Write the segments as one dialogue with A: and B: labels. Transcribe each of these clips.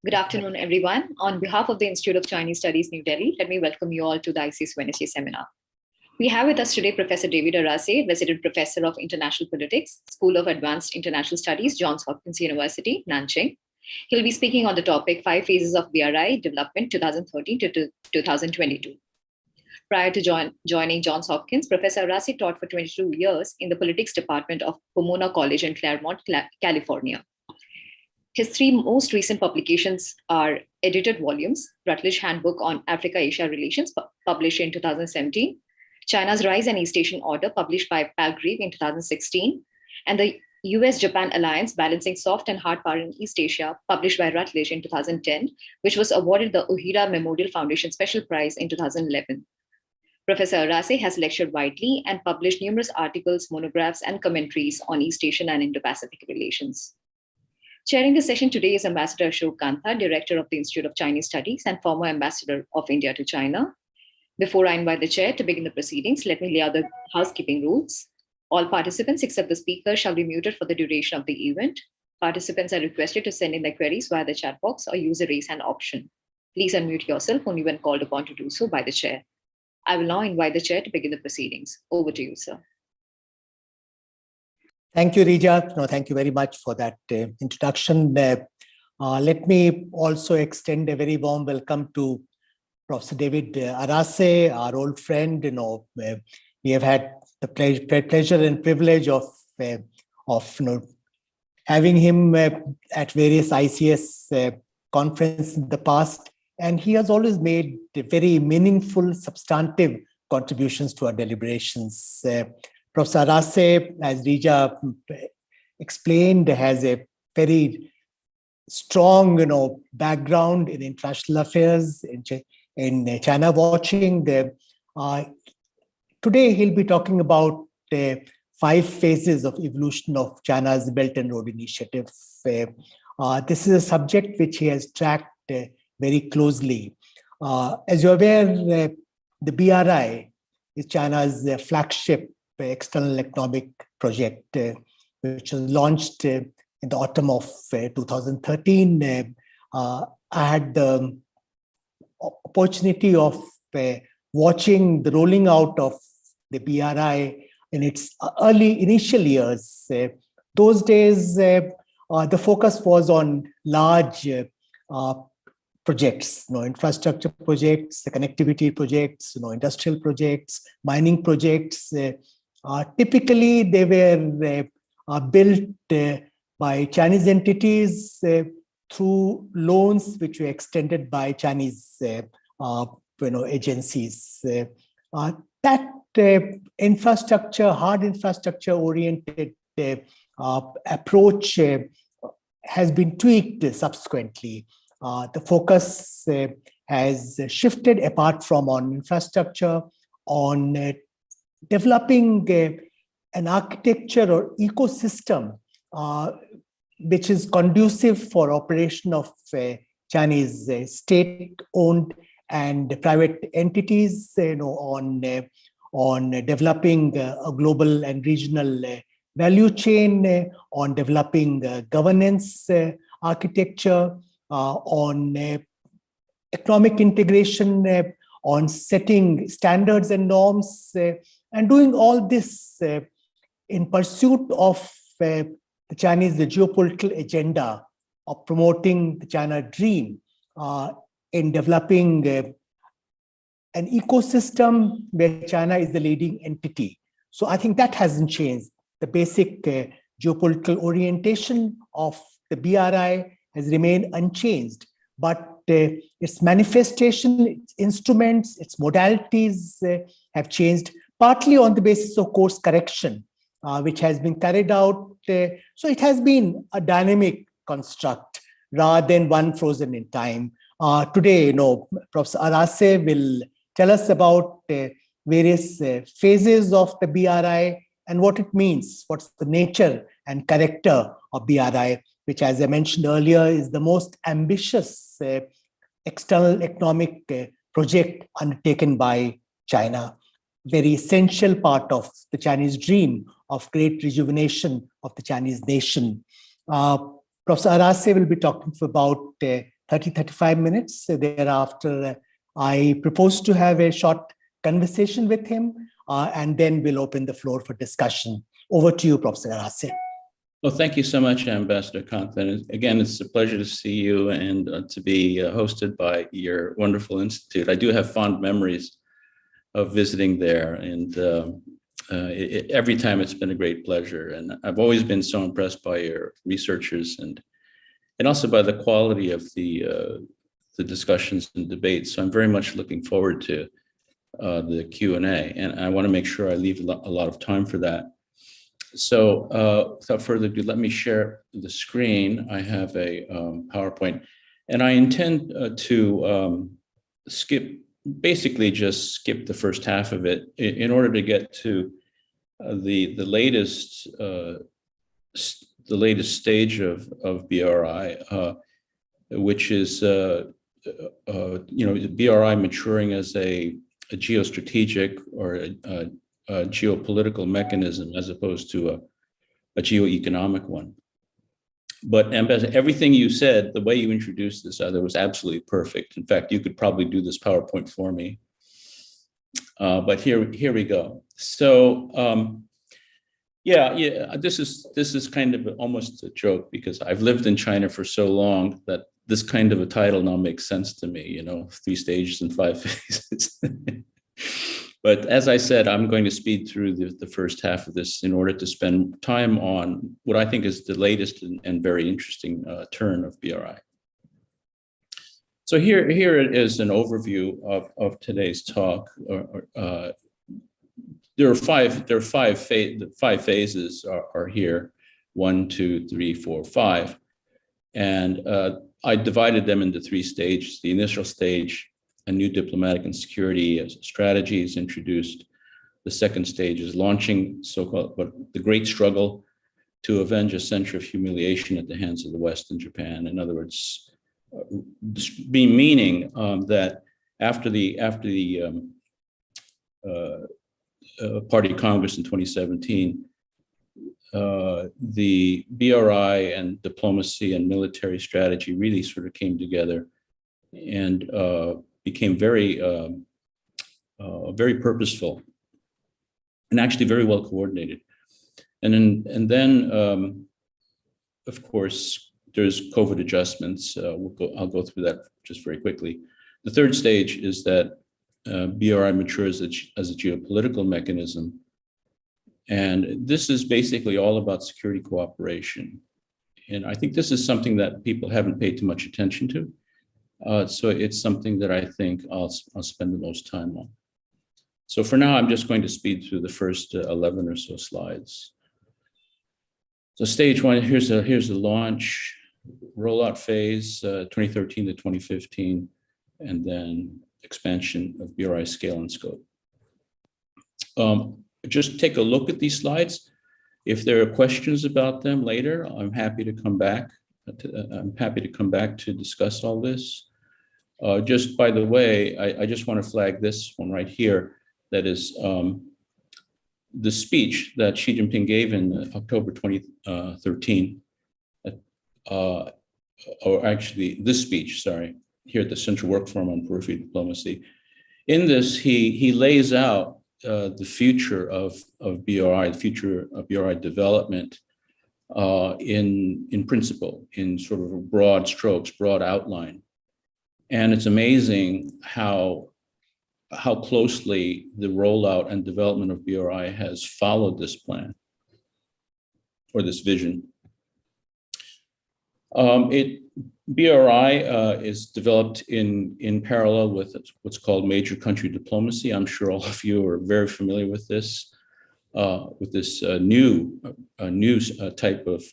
A: Good afternoon, everyone. On behalf of the Institute of Chinese Studies, New Delhi, let me welcome you all to the ICS Wednesday seminar. We have with us today Professor David Arase, Resident Professor of International Politics, School of Advanced International Studies, Johns Hopkins University, Nanjing. He'll be speaking on the topic 5 Phases of BRI Development 2013 to 2022. Prior to joining Johns Hopkins, Professor Arase taught for 22 years in the Politics Department of Pomona College in Claremont, California. His 3 most recent publications are edited volumes, Routledge Handbook on Africa-Asia Relations, published in 2017, China's Rise and East Asian Order, published by Palgrave in 2016, and the US-Japan Alliance, Balancing Soft and Hard Power in East Asia, published by Routledge in 2010, which was awarded the Ohira Memorial Foundation Special Prize in 2011. Professor Arase has lectured widely and published numerous articles, monographs, and commentaries on East Asian and Indo-Pacific relations. Chairing the session today is Ambassador Ashok Kantha, Director of the Institute of Chinese Studies and former Ambassador of India to China. Before I invite the chair to begin the proceedings, let me lay out the housekeeping rules. All participants except the speaker shall be muted for the duration of the event. Participants are requested to send in their queries via the chat box or use the raise hand option. Please unmute yourself only when called upon to do so by the chair. I will now invite the chair to begin the proceedings. Over to you, sir.
B: Thank you, Rija. No, thank you very much for that introduction. Let me also extend a very warm welcome to Professor David Arase, our old friend. We have had the pleasure and privilege of having him at various ICS conferences in the past, and he has always made very meaningful, substantive contributions to our deliberations. Professor Arase, as Rija explained, has a very strong, background in international affairs, in China watching. Today, he'll be talking about the 5 phases of evolution of China's Belt and Road Initiative. This is a subject which he has tracked very closely. As you're aware, the BRI is China's flagship external economic project, which was launched in the autumn of 2013. I had the opportunity of watching the rolling out of the BRI in its initial years. Those days, the focus was on large projects, infrastructure projects, the connectivity projects, industrial projects, mining projects. Typically, they were built by Chinese entities through loans which were extended by Chinese agencies. That infrastructure, hard infrastructure-oriented approach has been tweaked subsequently. The focus has shifted apart from on infrastructure, on developing an architecture or ecosystem which is conducive for operation of Chinese state-owned and private entities, on developing a global and regional value chain, on developing governance architecture, on economic integration, on setting standards and norms, and doing all this in pursuit of the geopolitical agenda of promoting the China dream, in developing an ecosystem where China is the leading entity. So I think that hasn't changed. The basic geopolitical orientation of the BRI has remained unchanged, but its manifestation, its instruments, its modalities have changed, partly on the basis of course correction, which has been carried out. So it has been a dynamic construct rather than one frozen in time. Today, Professor Arase will tell us about various phases of the BRI and what it means, what's the nature and character of BRI, which, as I mentioned earlier, is the most ambitious external economic project undertaken by China. Very essential part of the Chinese dream of great rejuvenation of the Chinese nation. Professor Arase will be talking for about 35 minutes. Thereafter, I propose to have a short conversation with him, and then we'll open the floor for discussion. Over to you, Professor Arase.
C: Well, thank you so much, Ambassador Kanthan. Again, it's a pleasure to see you and to be hosted by your wonderful institute. I do have fond memories of visiting there, and every time it's been a great pleasure. And I've always been so impressed by your researchers and also by the quality of the discussions and debates. So I'm very much looking forward to the Q&A, and I want to make sure I leave a lot of time for that. So without further ado, let me share the screen. I have a PowerPoint, and I intend to basically just skip the first half of it in order to get to the latest stage of BRI, which is BRI maturing as a geostrategic or a geopolitical mechanism as opposed to a geoeconomic one. But everything you said, the way you introduced this other was absolutely perfect. In fact, you could probably do this PowerPoint for me. But here we go. So this is kind of almost a joke, because I've lived in China for so long that this kind of a title now makes sense to me. 3 stages and 5 phases. But as I said, I'm going to speed through the first half of this in order to spend time on what I think is the latest and very interesting turn of BRI. So here is an overview of today's talk. There are five phases are here: 1, 2, 3, 4, 5, and I divided them into 3 stages. The initial stage, a new diplomatic and security strategy is introduced. The second stage is launching so-called the great struggle to avenge a century of humiliation at the hands of the West and Japan. In other words, meaning that after the Party Congress in 2017, the BRI and diplomacy and military strategy really sort of came together and became very purposeful and actually very well coordinated. And then of course, there's COVID adjustments. I'll go through that just very quickly. The third stage is that BRI matures as a geopolitical mechanism. And this is basically all about security cooperation. And I think this is something that people haven't paid too much attention to. So it's something that I think I'll spend the most time on. So for now, I'm just going to speed through the first 11 or so slides. So stage 1, here's the launch, rollout phase, 2013 to 2015, and then expansion of BRI scale and scope. Just take a look at these slides. If there are questions about them later, I'm happy to come back. To discuss all this. Just by the way, I just want to flag this one right here. That is the speech that Xi Jinping gave in October 2013. Or actually, this speech, sorry, here at the Central Work Forum on Periphery Diplomacy. In this, he lays out the future of BRI, the future of BRI development in principle, in sort of broad strokes, broad outline. And it's amazing how closely the rollout and development of BRI has followed this plan or this vision. BRI is developed in parallel with what's called major country diplomacy. I'm sure all of you are very familiar with this new type of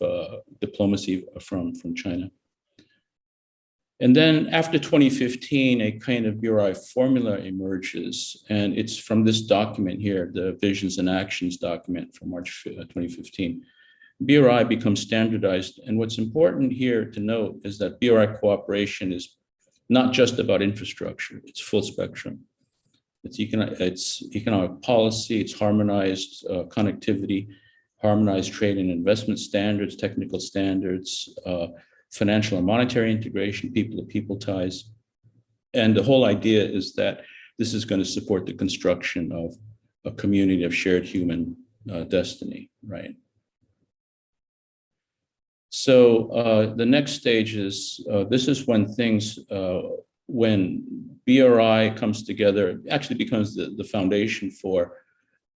C: diplomacy from China. And then after 2015, a kind of BRI formula emerges, and it's from this document here, the Visions and Actions document from March 2015. BRI becomes standardized, and what's important here to note is that BRI cooperation is not just about infrastructure, it's full spectrum. It's economic policy, it's harmonized connectivity, harmonized trade and investment standards, technical standards, financial and monetary integration, people-to-people ties. And the whole idea is that this is going to support the construction of a community of shared human destiny, right? So the next stage is, this is when things, when BRI comes together, actually becomes the foundation for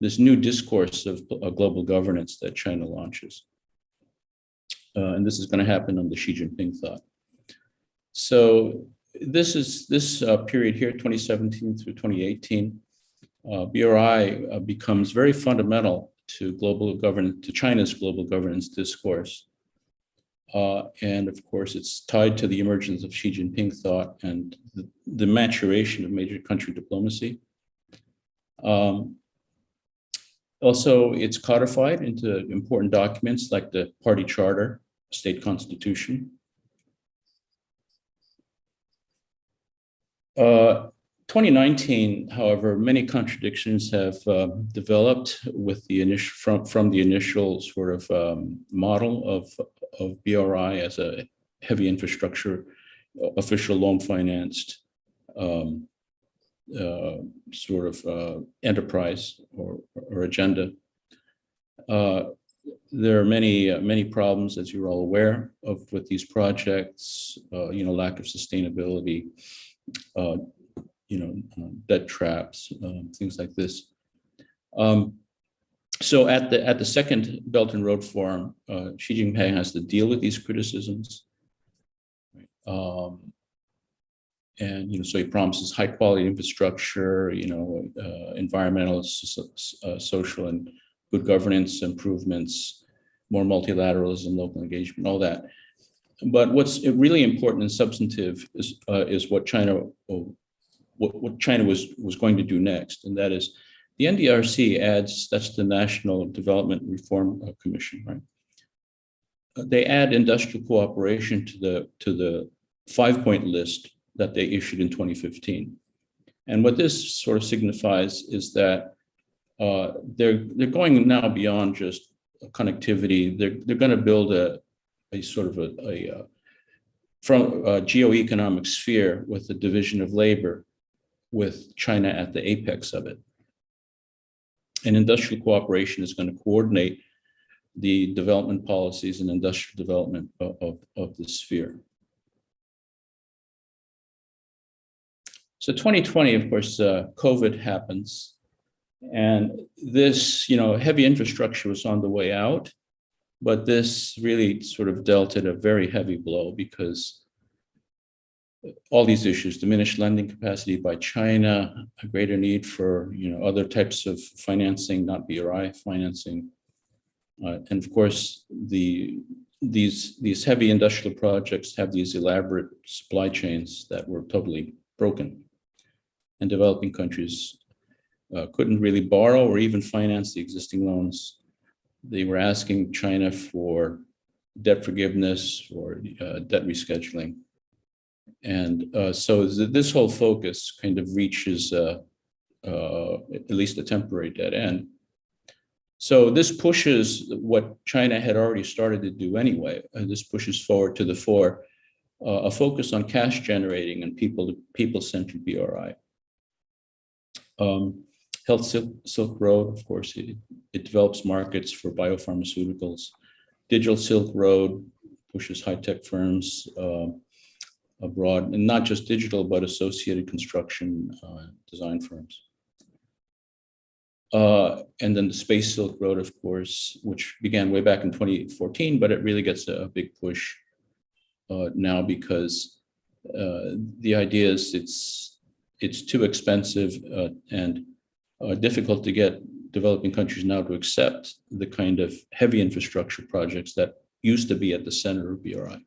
C: this new discourse of global governance that China launches. And this is going to happen under Xi Jinping thought. So this period here, 2017 through 2018, BRI becomes very fundamental to global governance, to China's global governance discourse. And of course, it's tied to the emergence of Xi Jinping thought and the maturation of major country diplomacy. Also, it's codified into important documents like the party charter, state constitution. 2019, however, many contradictions have developed with the initial from the initial sort of model of BRI as a heavy infrastructure, official loan financed sort of enterprise or agenda. There are many problems, as you're all aware of, with these projects. Lack of sustainability, debt traps, things like this. So at the second Belt and Road Forum, Xi Jinping has to deal with these criticisms. And so he promises high quality infrastructure, environmental, social, and good governance improvements, more multilateralism, local engagement, all that. But what's really important and substantive is what China was going to do next, and that is the NDRC adds, that's the National Development Reform Commission, right? They add industrial cooperation to the 5-point list that they issued in 2015. And what this sort of signifies is that they're going now beyond just connectivity. They're going to build a sort of a geo-economic sphere with the division of labor, with China at the apex of it. And industrial cooperation is going to coordinate the development policies and industrial development of the sphere. So 2020, of course, COVID happens, and this, heavy infrastructure was on the way out, but this really sort of dealt it a very heavy blow because all these issues, diminished lending capacity by China, a greater need for, other types of financing, not BRI financing, and of course, these heavy industrial projects have these elaborate supply chains that were totally broken. And developing countries couldn't really borrow or even finance the existing loans. They were asking China for debt forgiveness or debt rescheduling. And so this whole focus kind of reaches at least a temporary dead end. So this pushes what China had already started to do anyway. This pushes forward to the fore a focus on cash generating and people-centered BRI. Health Silk Road, of course, it develops markets for biopharmaceuticals. Digital Silk Road pushes high-tech firms abroad, and not just digital, but associated construction design firms. And then the Space Silk Road, of course, which began way back in 2014, but it really gets a big push now because the idea is it's too expensive and difficult to get developing countries now to accept the kind of heavy infrastructure projects that used to be at the center of BRI.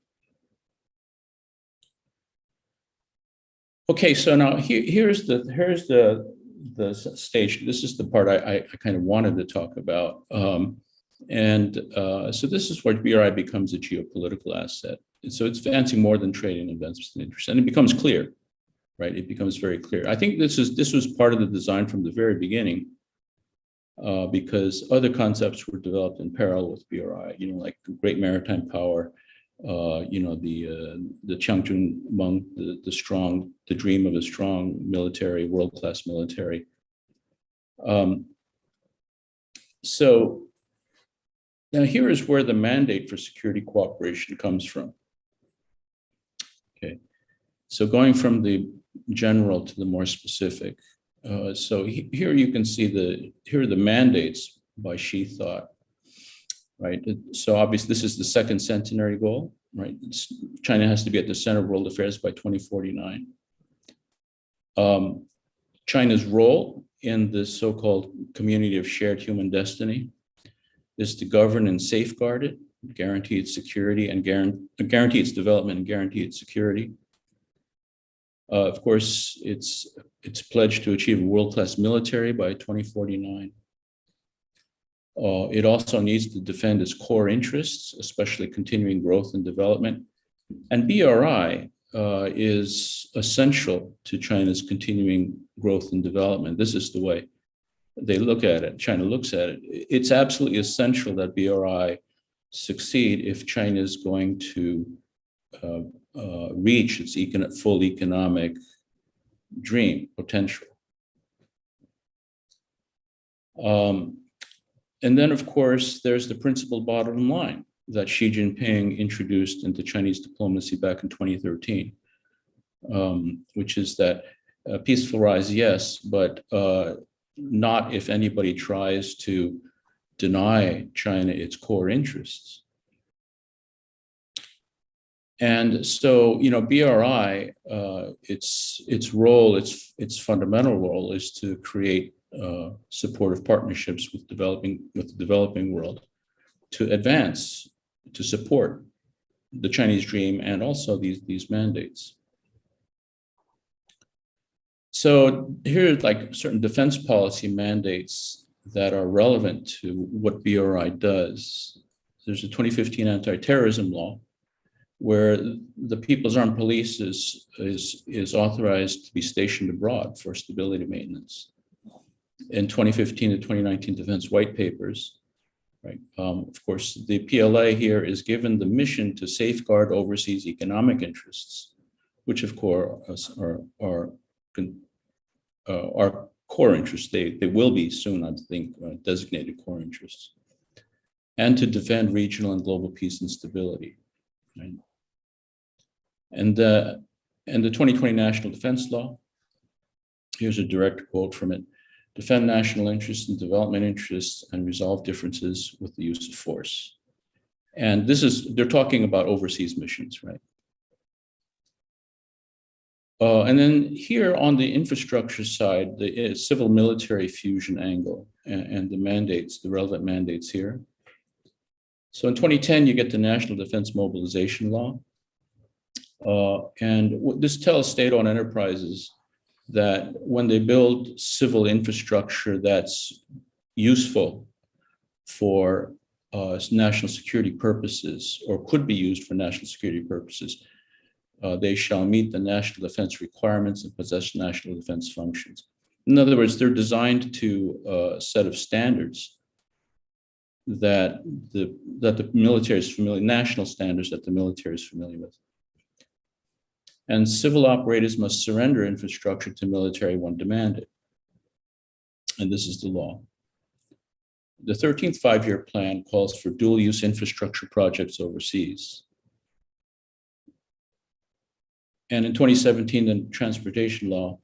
C: Okay, so now here's the stage. This is the part I kind of wanted to talk about. So this is where BRI becomes a geopolitical asset. And so it's advancing more than trade and investment interests, and it becomes clear, right? It becomes very clear. I think this was part of the design from the very beginning, because other concepts were developed in parallel with BRI, like great maritime power, the Chongyun among the dream of a strong military, world-class military. So now here is where the mandate for security cooperation comes from. Okay, so going from the general to the more specific. So here you can see here are the mandates by Xi thought, right? So obviously this is the second centenary goal, right? China has to be at the center of world affairs by 2049. China's role in this so-called community of shared human destiny is to govern and safeguard it, guarantee its security and guarantee its development and guarantee its security. Of course, it's pledged to achieve a world-class military by 2049. It also needs to defend its core interests, especially continuing growth and development. And BRI is essential to China's continuing growth and development. This is the way they look at it. China looks at it. It's absolutely essential that BRI succeed if China is going to reach its full economic dream potential. And then, of course, there's the principal bottom line that Xi Jinping introduced into Chinese diplomacy back in 2013, which is that peaceful rise, yes, but not if anybody tries to deny China its core interests. And so, BRI, its role, its fundamental role is to create supportive partnerships with the developing world to advance, to support the Chinese dream and also these mandates. So here are like certain defense policy mandates that are relevant to what BRI does. There's a 2015 anti-terrorism law where the People's Armed Police is authorized to be stationed abroad for stability maintenance. In 2015 to 2019 defense white papers, right? Of course, the PLA here is given the mission to safeguard overseas economic interests, which of course are core interests. They will be soon, I think, designated core interests, and to defend regional and global peace and stability. Right? And the 2020 National Defense Law, here's a direct quote from it: defend national interests and development interests and resolve differences with the use of force. And they're talking about overseas missions, right? And then here on the infrastructure side, the civil military fusion angle and the mandates, the relevant mandates here. So in 2010, you get the National Defense Mobilization Law. And this tells state-owned enterprises that when they build civil infrastructure that's useful for national security purposes or could be used for national security purposes, they shall meet the national defense requirements and possess national defense functions. In other words, they're designed to a set of standards that the military is familiar, national standards that the military is familiar with. And civil operators must surrender infrastructure to military when demanded. And this is the law. The 13th five-year plan calls for dual-use infrastructure projects overseas. And in 2017, the transportation law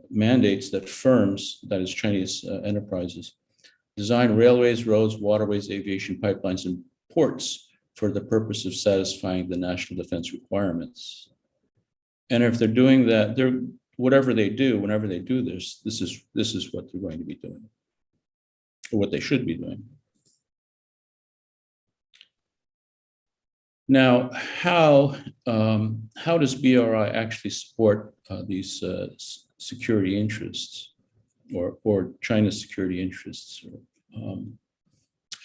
C: mandates that firms, that is Chinese enterprises, design railways, roads, waterways, aviation pipelines, and ports for the purpose of satisfying the national defense requirements. And if they're doing that, whatever they do, whenever they do this is what they're going to be doing, or what they should be doing. Now, how does BRI actually support these security interests, or China's security interests,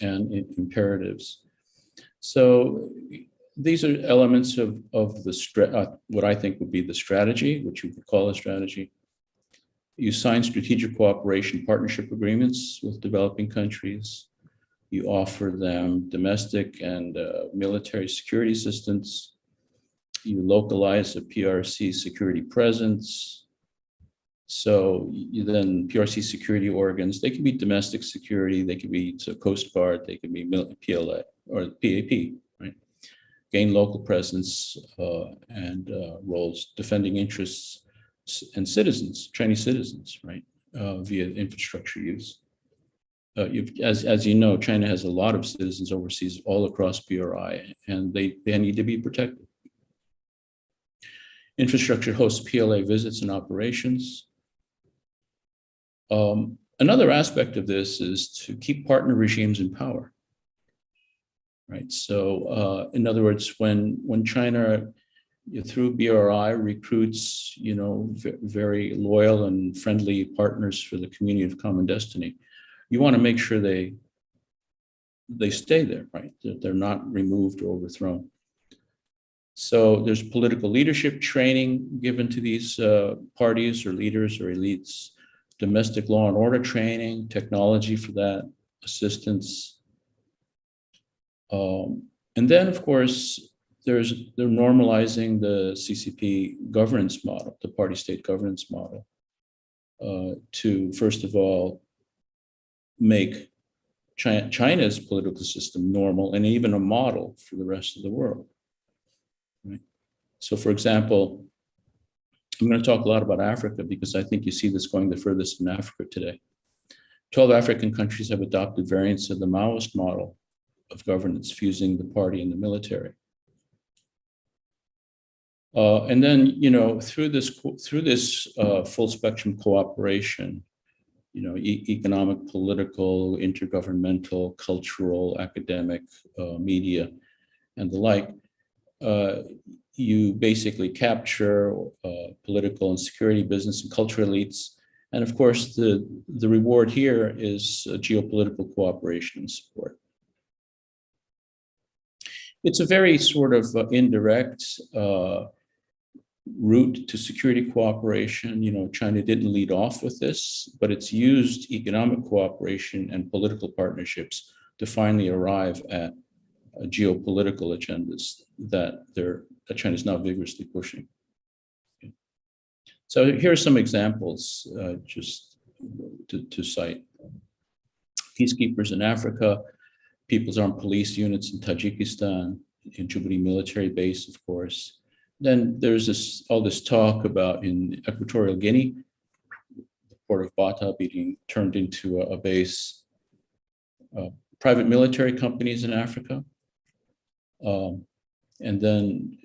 C: and imperatives? So these are elements of what I think would be the strategy, which you could call a strategy. You sign strategic cooperation partnership agreements with developing countries. You offer them domestic and military security assistance. You localize a PRC security presence. So you then PRC security organs, they can be domestic security, they can be Coast Guard, they can be PLA or PAP, right? Gain local presence and roles, defending interests and citizens, Chinese citizens, right? Via infrastructure use. As you know, China has a lot of citizens overseas all across BRI, and they need to be protected. Infrastructure hosts PLA visits and operations. Another aspect of this is to keep partner regimes in power, right? So, in other words, when China, through BRI, recruits, very loyal and friendly partners for the community of common destiny, you want to make sure they stay there, right? That they're not removed or overthrown. So there's political leadership training given to these parties or leaders or elites, domestic law and order training, technology for that, assistance. And then, of course, they're normalizing the CCP governance model, the party-state governance model, to, first of all, make China's political system normal and even a model for the rest of the world. Right? So, for example, I'm going to talk a lot about Africa because I think you see this going the furthest in Africa today. 12 African countries have adopted variants of the Maoist model of governance, fusing the party and the military. And then, through this full spectrum cooperation, economic, political, intergovernmental, cultural, academic, media, and the like, you basically capture political and security, business, and cultural elites. And of course, the reward here is geopolitical cooperation and support. It's a very sort of indirect route to security cooperation. China didn't lead off with this, but it's used economic cooperation and political partnerships to finally arrive at geopolitical agendas that China is now vigorously pushing. Okay. So here are some examples just to cite. Peacekeepers in Africa, People's Armed Police units in Tajikistan, in Djibouti military base, of course. Then there's all this talk about in Equatorial Guinea, the port of Bata being turned into a base, private military companies in Africa. And then,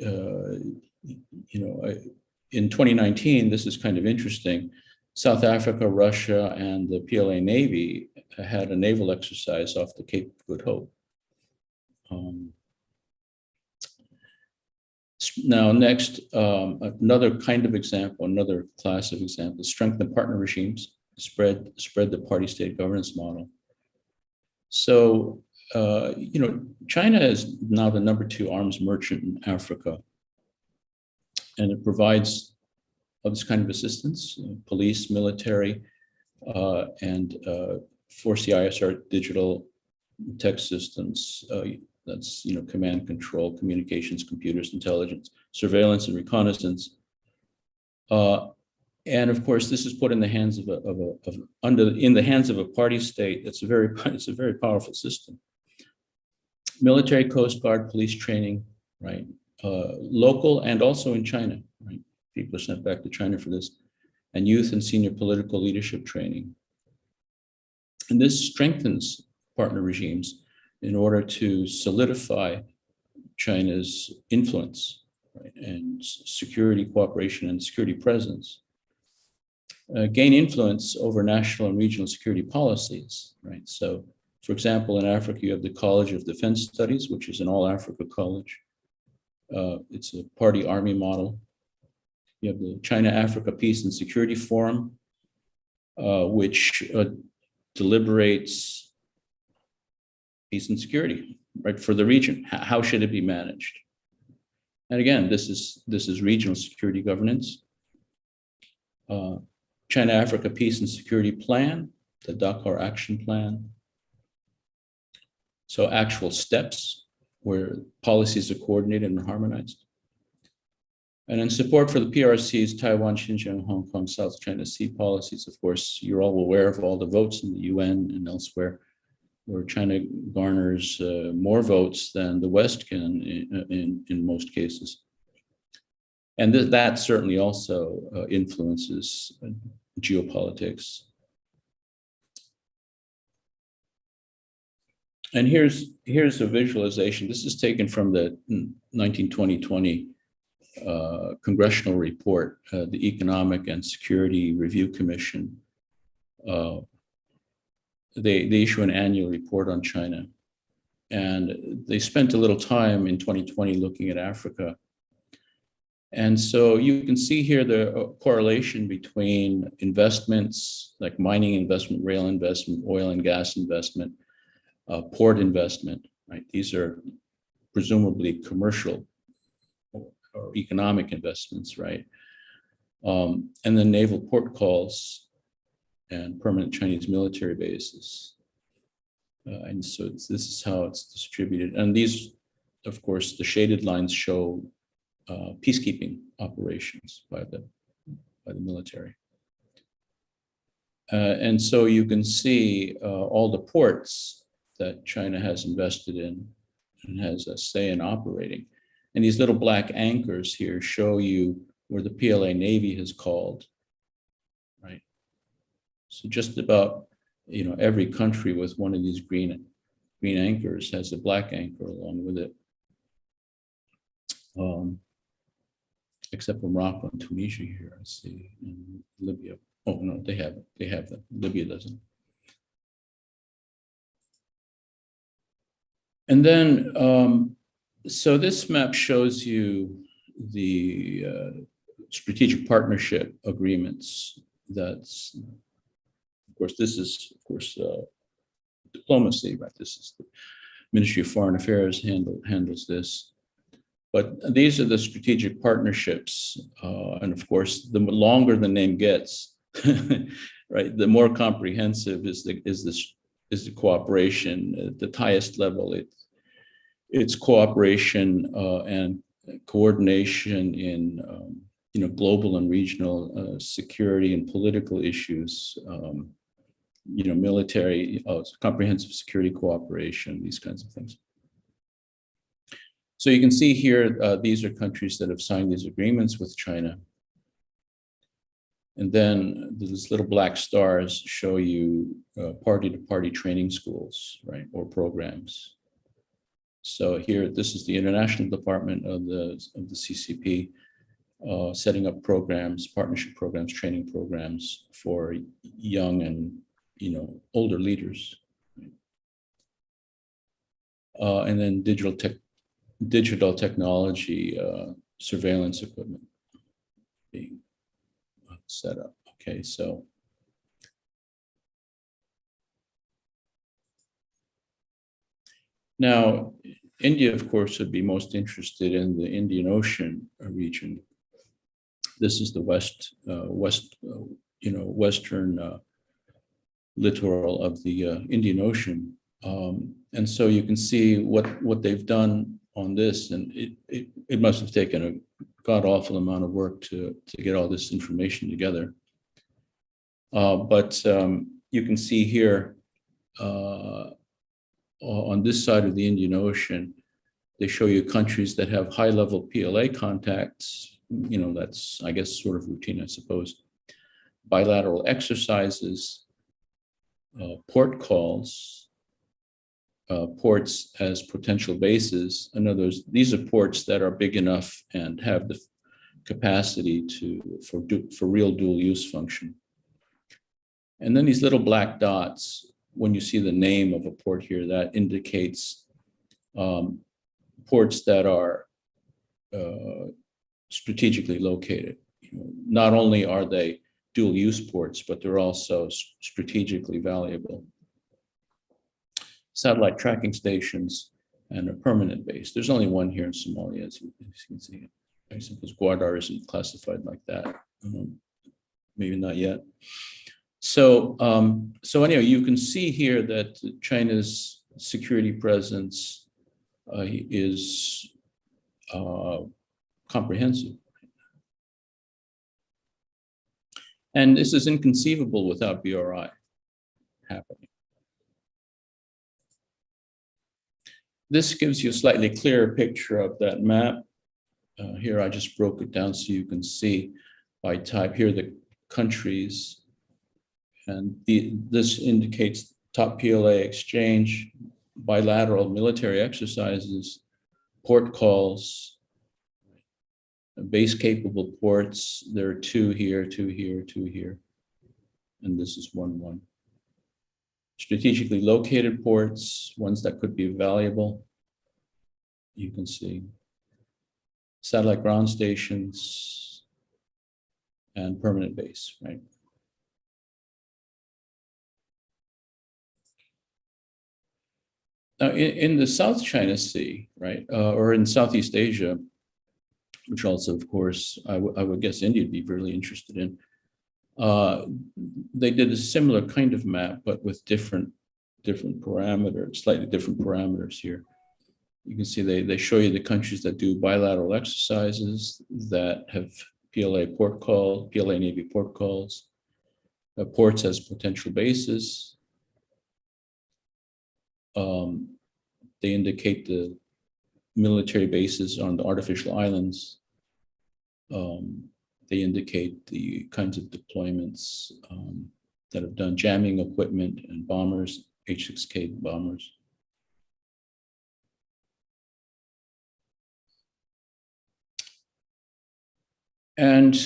C: in 2019, this is kind of interesting. South Africa, Russia, and the PLA Navy had a naval exercise off the Cape of Good Hope. Now, next, another kind of example, another class of examples: strengthen partner regimes, spread the party-state governance model. So, China is now the #2 arms merchant in Africa, and it provides this kind of assistance: police, military, and for CISR digital tech systems. That's command control, communications, computers, intelligence, surveillance, and reconnaissance. And of course, this is put in the hands of a party state. It's a very powerful system. Military, Coast Guard, police training, right? Local and also in China, right? People are sent back to China for this, and youth and senior political leadership training. And this strengthens partner regimes in order to solidify China's influence, right, and security cooperation and security presence. Gain influence over national and regional security policies, right? So, for example, in Africa, you have the College of Defense Studies, which is an all-Africa college. It's a party-army model. You have the China-Africa Peace and Security Forum, which deliberates peace and security, right, for the region. How should it be managed? And again, this is regional security governance. China-Africa Peace and Security Plan, the Dakar Action Plan. So actual steps where policies are coordinated and harmonized. And in support for the PRC's Taiwan, Xinjiang, Hong Kong, South China Sea policies, of course, you're all aware of all the votes in the UN and elsewhere, where China garners more votes than the West can in most cases. And that certainly also influences geopolitics. And here's a visualization. This is taken from the 1920 congressional report, the Economic and Security Review Commission. They issue an annual report on China. And they spent a little time in 2020 looking at Africa. And so you can see here the correlation between investments like mining investment, rail investment, oil and gas investment, port investment, right? These are presumably commercial or economic investments, right? And then naval port calls and permanent Chinese military bases. And so this is how it's distributed. And these, of course, the shaded lines show peacekeeping operations by the military. And so you can see all the ports that China has invested in and has a say in operating. And these little black anchors here show you where the PLA Navy has called, right? So just about, every country with one of these green anchors has a black anchor along with it. Except for Morocco and Tunisia here, I see, and Libya. Oh no, they have them. Libya doesn't. And then, so this map shows you the strategic partnership agreements. That's, of course, this is, of course, diplomacy, right? This is the Ministry of Foreign Affairs handles this. But these are the strategic partnerships. And of course, the longer the name gets, right, the more comprehensive is the cooperation at the highest level. It's cooperation and coordination in global and regional security and political issues, military, comprehensive security cooperation, these kinds of things. So you can see here, these are countries that have signed these agreements with China. And then these little black stars show you party-to-party training schools, right, or programs. So here, this is the international department of the CCP setting up programs, partnership programs, training programs for young and older leaders. And then digital technology surveillance equipment being set up. Okay, so now India, of course, would be most interested in the Indian Ocean region. This is the western littoral of the Indian Ocean, and so you can see what they've done on this, and it must have taken a god-awful amount of work to get all this information together. But you can see here on this side of the Indian Ocean, they show you countries that have high-level PLA contacts. That's, I guess, sort of routine, I suppose. Bilateral exercises, port calls, ports as potential bases. In other words, these are ports that are big enough and have the capacity for real dual use function. And then these little black dots, when you see the name of a port here, that indicates ports that are strategically located. Not only are they dual use ports, but they're also strategically valuable. Satellite tracking stations and a permanent base. There's only one here in Somalia, as you can see. I suppose Gwadar isn't classified like that. Maybe not yet. So anyway, you can see here that China's security presence is comprehensive. And this is inconceivable without BRI happening. This gives you a slightly clearer picture of that map. Here I just broke it down so you can see by type. Here are the countries, and this indicates top PLA exchange, bilateral military exercises, port calls, base capable ports. There are two here, two here, two here, and this is one. Strategically located ports, ones that could be valuable. You can see satellite ground stations and permanent base, right? Now, in the South China Sea, right, or in Southeast Asia, which also, of course, I would guess India would be really interested in, they did a similar kind of map, but with different parameters, slightly different parameters here. You can see they show you the countries that do bilateral exercises, that have PLA port call, PLA Navy port calls, ports as potential bases. They indicate the military bases on the artificial islands. They indicate the kinds of deployments that have done jamming equipment and bombers, H-6K bombers. And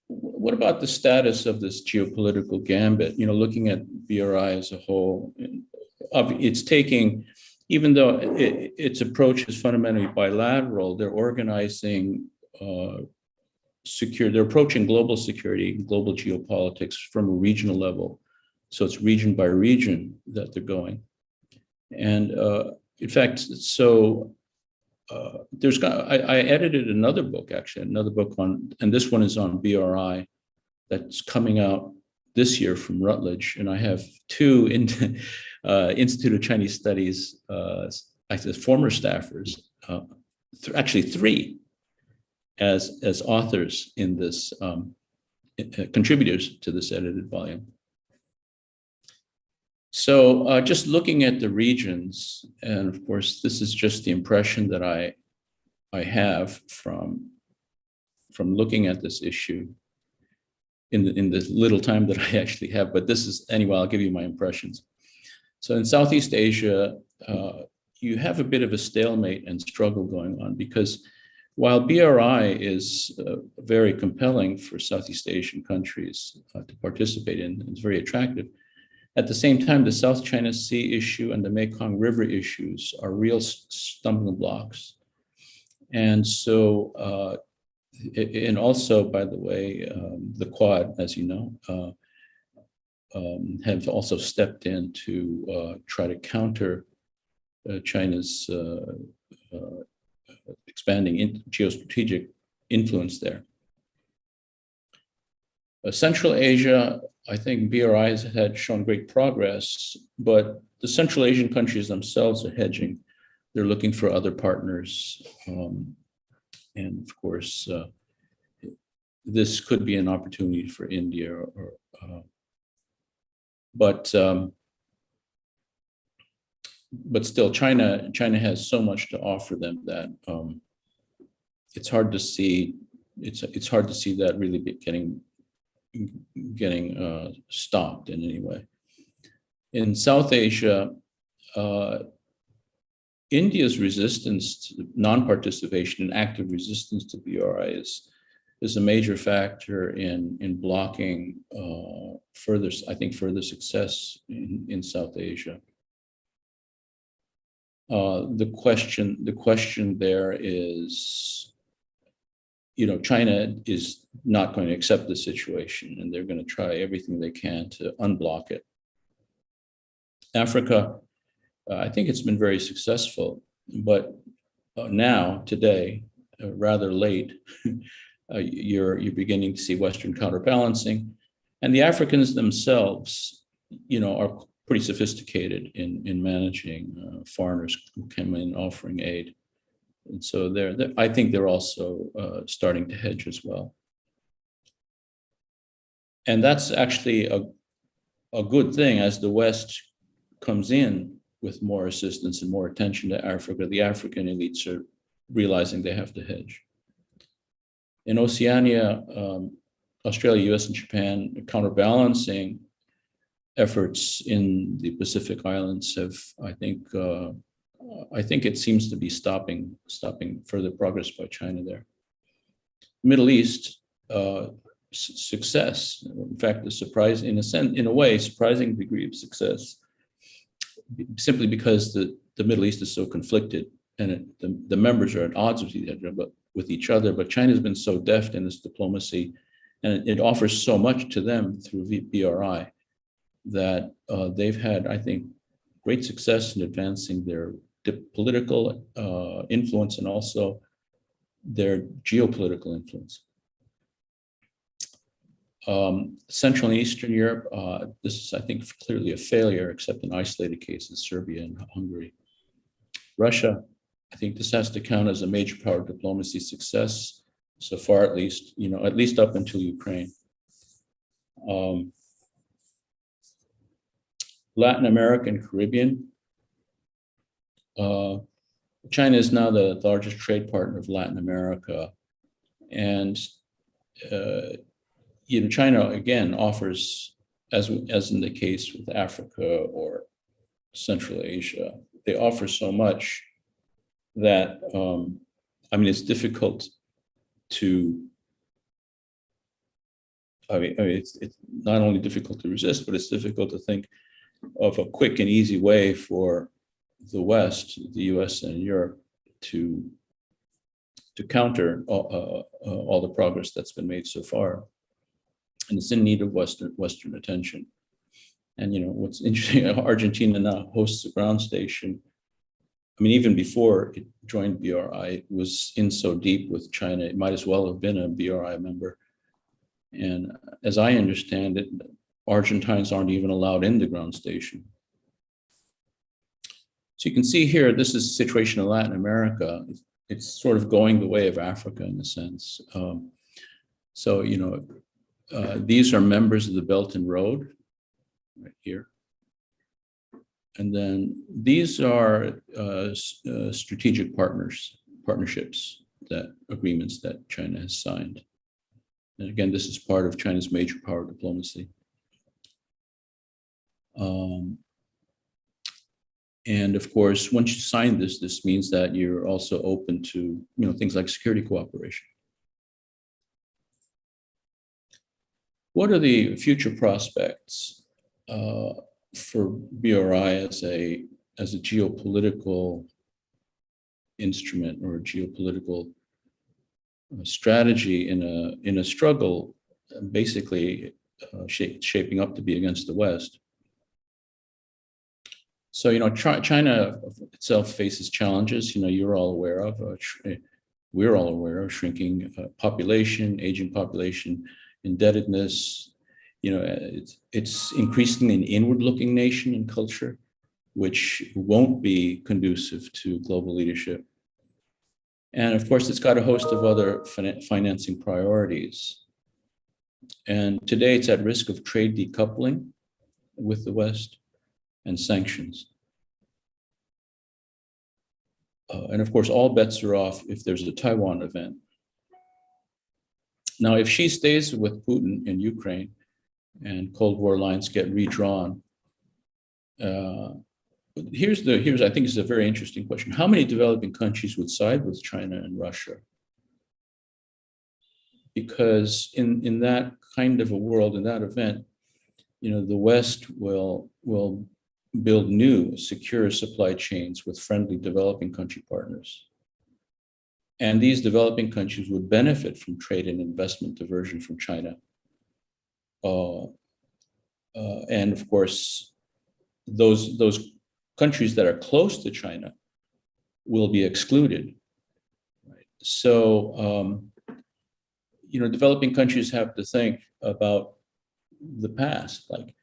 C: what about the status of this geopolitical gambit? You know, looking at BRI as a whole, it's taking, even though its approach is fundamentally bilateral, they're organizing they're approaching global security, global geopolitics from a regional level. So it's region by region that they're going. And in fact, so I edited another book, actually, and this one is on BRI that's coming out this year from Routledge. And I have two Institute of Chinese Studies, actually former staffers, actually three, as authors in this, contributors to this edited volume. So just looking at the regions, and of course, this is just the impression that I have from looking at this issue in the little time that I actually have, but this is, anyway, I'll give you my impressions. So in Southeast Asia, you have a bit of a stalemate and struggle going on, because while BRI is very compelling for Southeast Asian countries to participate in, it's very attractive. At the same time, the South China Sea issue and the Mekong River issues are real stumbling blocks. And so, and also, by the way, the Quad, as you know, have also stepped in to try to counter China's expanding geostrategic influence there. Central Asia, I think BRI had shown great progress, but the Central Asian countries themselves are hedging. They're looking for other partners. And of course, this could be an opportunity for India, but still, China has so much to offer them that it's hard to see. It's hard to see that really getting stopped in any way. In South Asia, India's resistance to non-participation and active resistance to BRI is a major factor in blocking further success in South Asia. The question there is, you know, China is not going to accept the situation, and they're going to try everything they can to unblock it. Africa, I think it's been very successful, but now, today, rather late, you're beginning to see Western counterbalancing, and the Africans themselves, you know, pretty sophisticated in managing foreigners who come in offering aid. And so I think they're also starting to hedge as well. And that's actually a good thing as the West comes in with more assistance and more attention to Africa. The African elites are realizing they have to hedge. In Oceania, Australia, US, and Japan counterbalancing efforts in the Pacific Islands have, I think it seems to be stopping further progress by China there. Middle East, success. In fact, in a way, surprising degree of success, simply because the Middle East is so conflicted and the members are at odds with each other. But China's been so deft in its diplomacy, and it offers so much to them through BRI that they've had, I think, great success in advancing their political influence and also their geopolitical influence. Central and Eastern Europe, this is, I think, clearly a failure, except in isolated cases, Serbia and Hungary. Russia, I think this has to count as a major power diplomacy success, so far at least, at least up until Ukraine. Latin America and Caribbean. China is now the largest trade partner of Latin America. And China, again, offers, as in the case with Africa or Central Asia, they offer so much that, it's difficult to, it's not only difficult to resist, but it's difficult to think of a quick and easy way for the West, the US and Europe, to counter all the progress that's been made so far. And it's in need of Western attention. And what's interesting, Argentina now hosts a ground station. Even before it joined BRI, it was in so deep with China, it might as well have been a BRI member. And as I understand it, Argentines aren't even allowed in the ground station. So you can see here, this is the situation in Latin America. It's sort of going the way of Africa in a sense. These are members of the Belt and Road, right here. And then these are strategic partnerships, agreements that China has signed. And again, this is part of China's major power diplomacy. And of course, once you sign this means that you're also open to things like security cooperation. What are the future prospects for BRI as a geopolitical instrument or a geopolitical strategy in a struggle, basically shaping up to be against the West? So China itself faces challenges. You're all aware of. We're all aware of shrinking population, aging population, indebtedness. It's increasingly an inward-looking nation and culture, which won't be conducive to global leadership. And of course, it's got a host of other financing priorities. And today, it's at risk of trade decoupling with the West and sanctions. And of course, all bets are off if there's a Taiwan event. Now, if she stays with Putin in Ukraine and Cold War lines get redrawn, here's I think is a very interesting question. How many developing countries would side with China and Russia? Because in that kind of a world, in that event, the West will build new secure supply chains with friendly developing country partners. And these developing countries would benefit from trade and investment diversion from China. And of course, those countries that are close to China will be excluded. Right? So, developing countries have to think about the past. Like,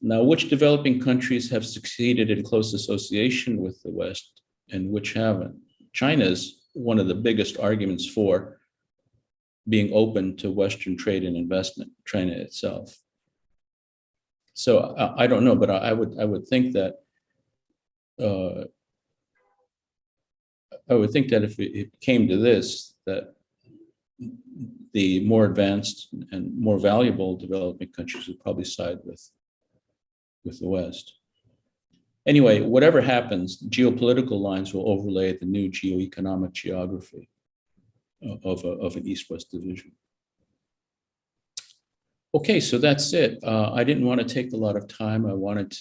C: Now, which developing countries have succeeded in close association with the West and which haven't? China is one of the biggest arguments for being open to Western trade and investment, China itself. So I don't know, but I would think that if it came to this, that the more advanced and more valuable developing countries would probably side with the West. Anyway, whatever happens, geopolitical lines will overlay the new geoeconomic geography of an East-West division. Okay, so that's it. I didn't want to take a lot of time. I wanted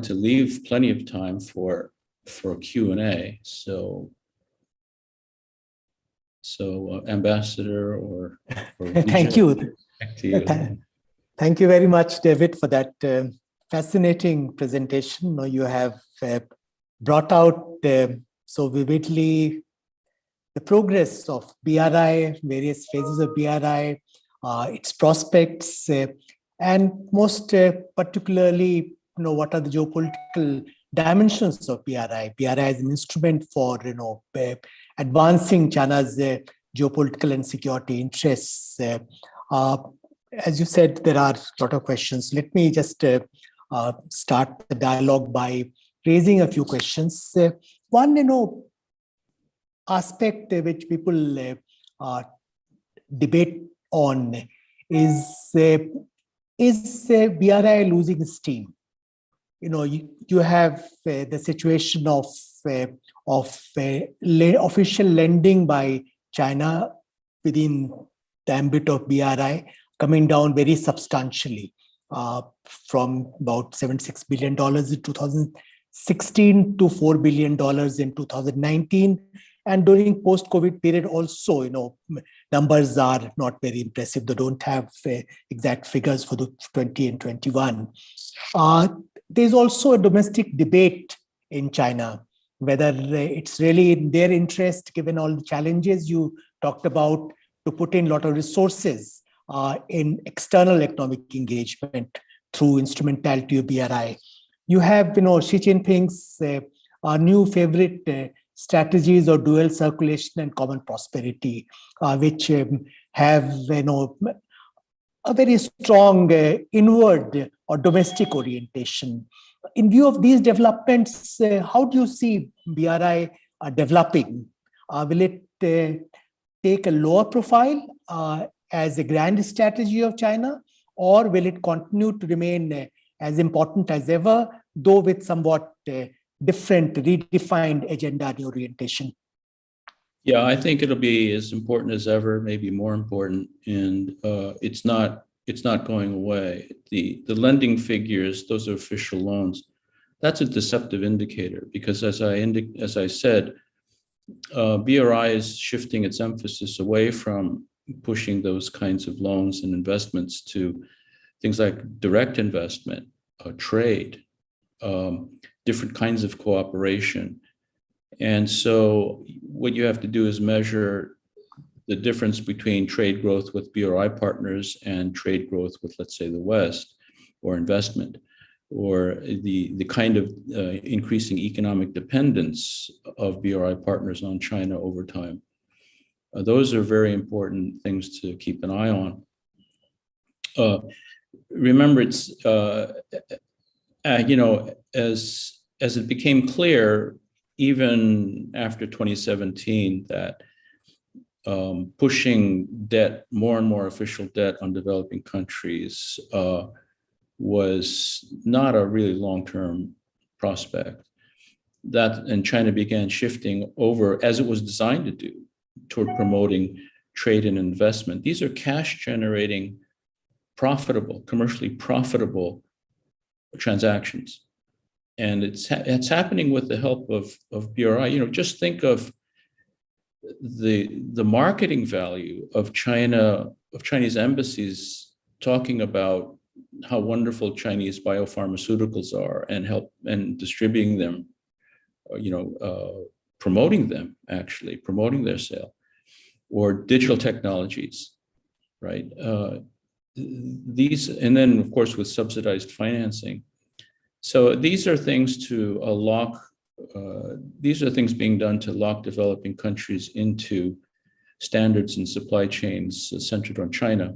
C: to leave plenty of time for Q&A. So Ambassador or
B: thank you.
C: Back to you.
B: Thank you very much, David, for that fascinating presentation. You have brought out so vividly the progress of BRI, various phases of BRI, its prospects, and most particularly, what are the geopolitical dimensions of BRI. BRI is an instrument for, advancing China's geopolitical and security interests. As you said, there are a lot of questions. Let me just start the dialogue by raising a few questions. One, aspect which people debate on is BRI losing steam? You have the situation of official lending by China within the ambit of BRI coming down very substantially from about $76 billion in 2016 to $4 billion in 2019. And during post-COVID period also, numbers are not very impressive. They don't have exact figures for the 20 and 21. There's also a domestic debate in China, whether it's really in their interest, given all the challenges you talked about, to put in a lot of resources in external economic engagement through instrumentality of BRI. You have, Xi Jinping's new favorite strategies of dual circulation and common prosperity, which have, a very strong inward or domestic orientation. In view of these developments, how do you see BRI developing? Will it take a lower profile as a grand strategy of China, or will it continue to remain as important as ever, though with somewhat different, redefined agenda and orientation?
C: Yeah, I think it'll be as important as ever, maybe more important, and it's not going away. The lending figures, those are official loans. That's a deceptive indicator because, as I said, BRI is shifting its emphasis away from pushing those kinds of loans and investments to things like direct investment, trade, different kinds of cooperation. And so what you have to do is measure the difference between trade growth with BRI partners and trade growth with, let's say, the West, or investment, or the kind of increasing economic dependence of BRI partners on China over time. Those are very important things to keep an eye on. Remember, it's, as it became clear, even after 2017, that pushing debt, more and more official debt on developing countries was not a really long-term prospect. And China began shifting over, as it was designed to do, toward promoting trade and investment. These are cash-generating, profitable, commercially profitable transactions. And it's happening with the help of BRI. Just think of the marketing value of Chinese embassies talking about how wonderful Chinese biopharmaceuticals are and distributing them, promoting them, actually promoting their sale, or digital technologies, right? these, and then of course with subsidized financing. So these are things to these are things being done to lock developing countries into standards and supply chains centered on China.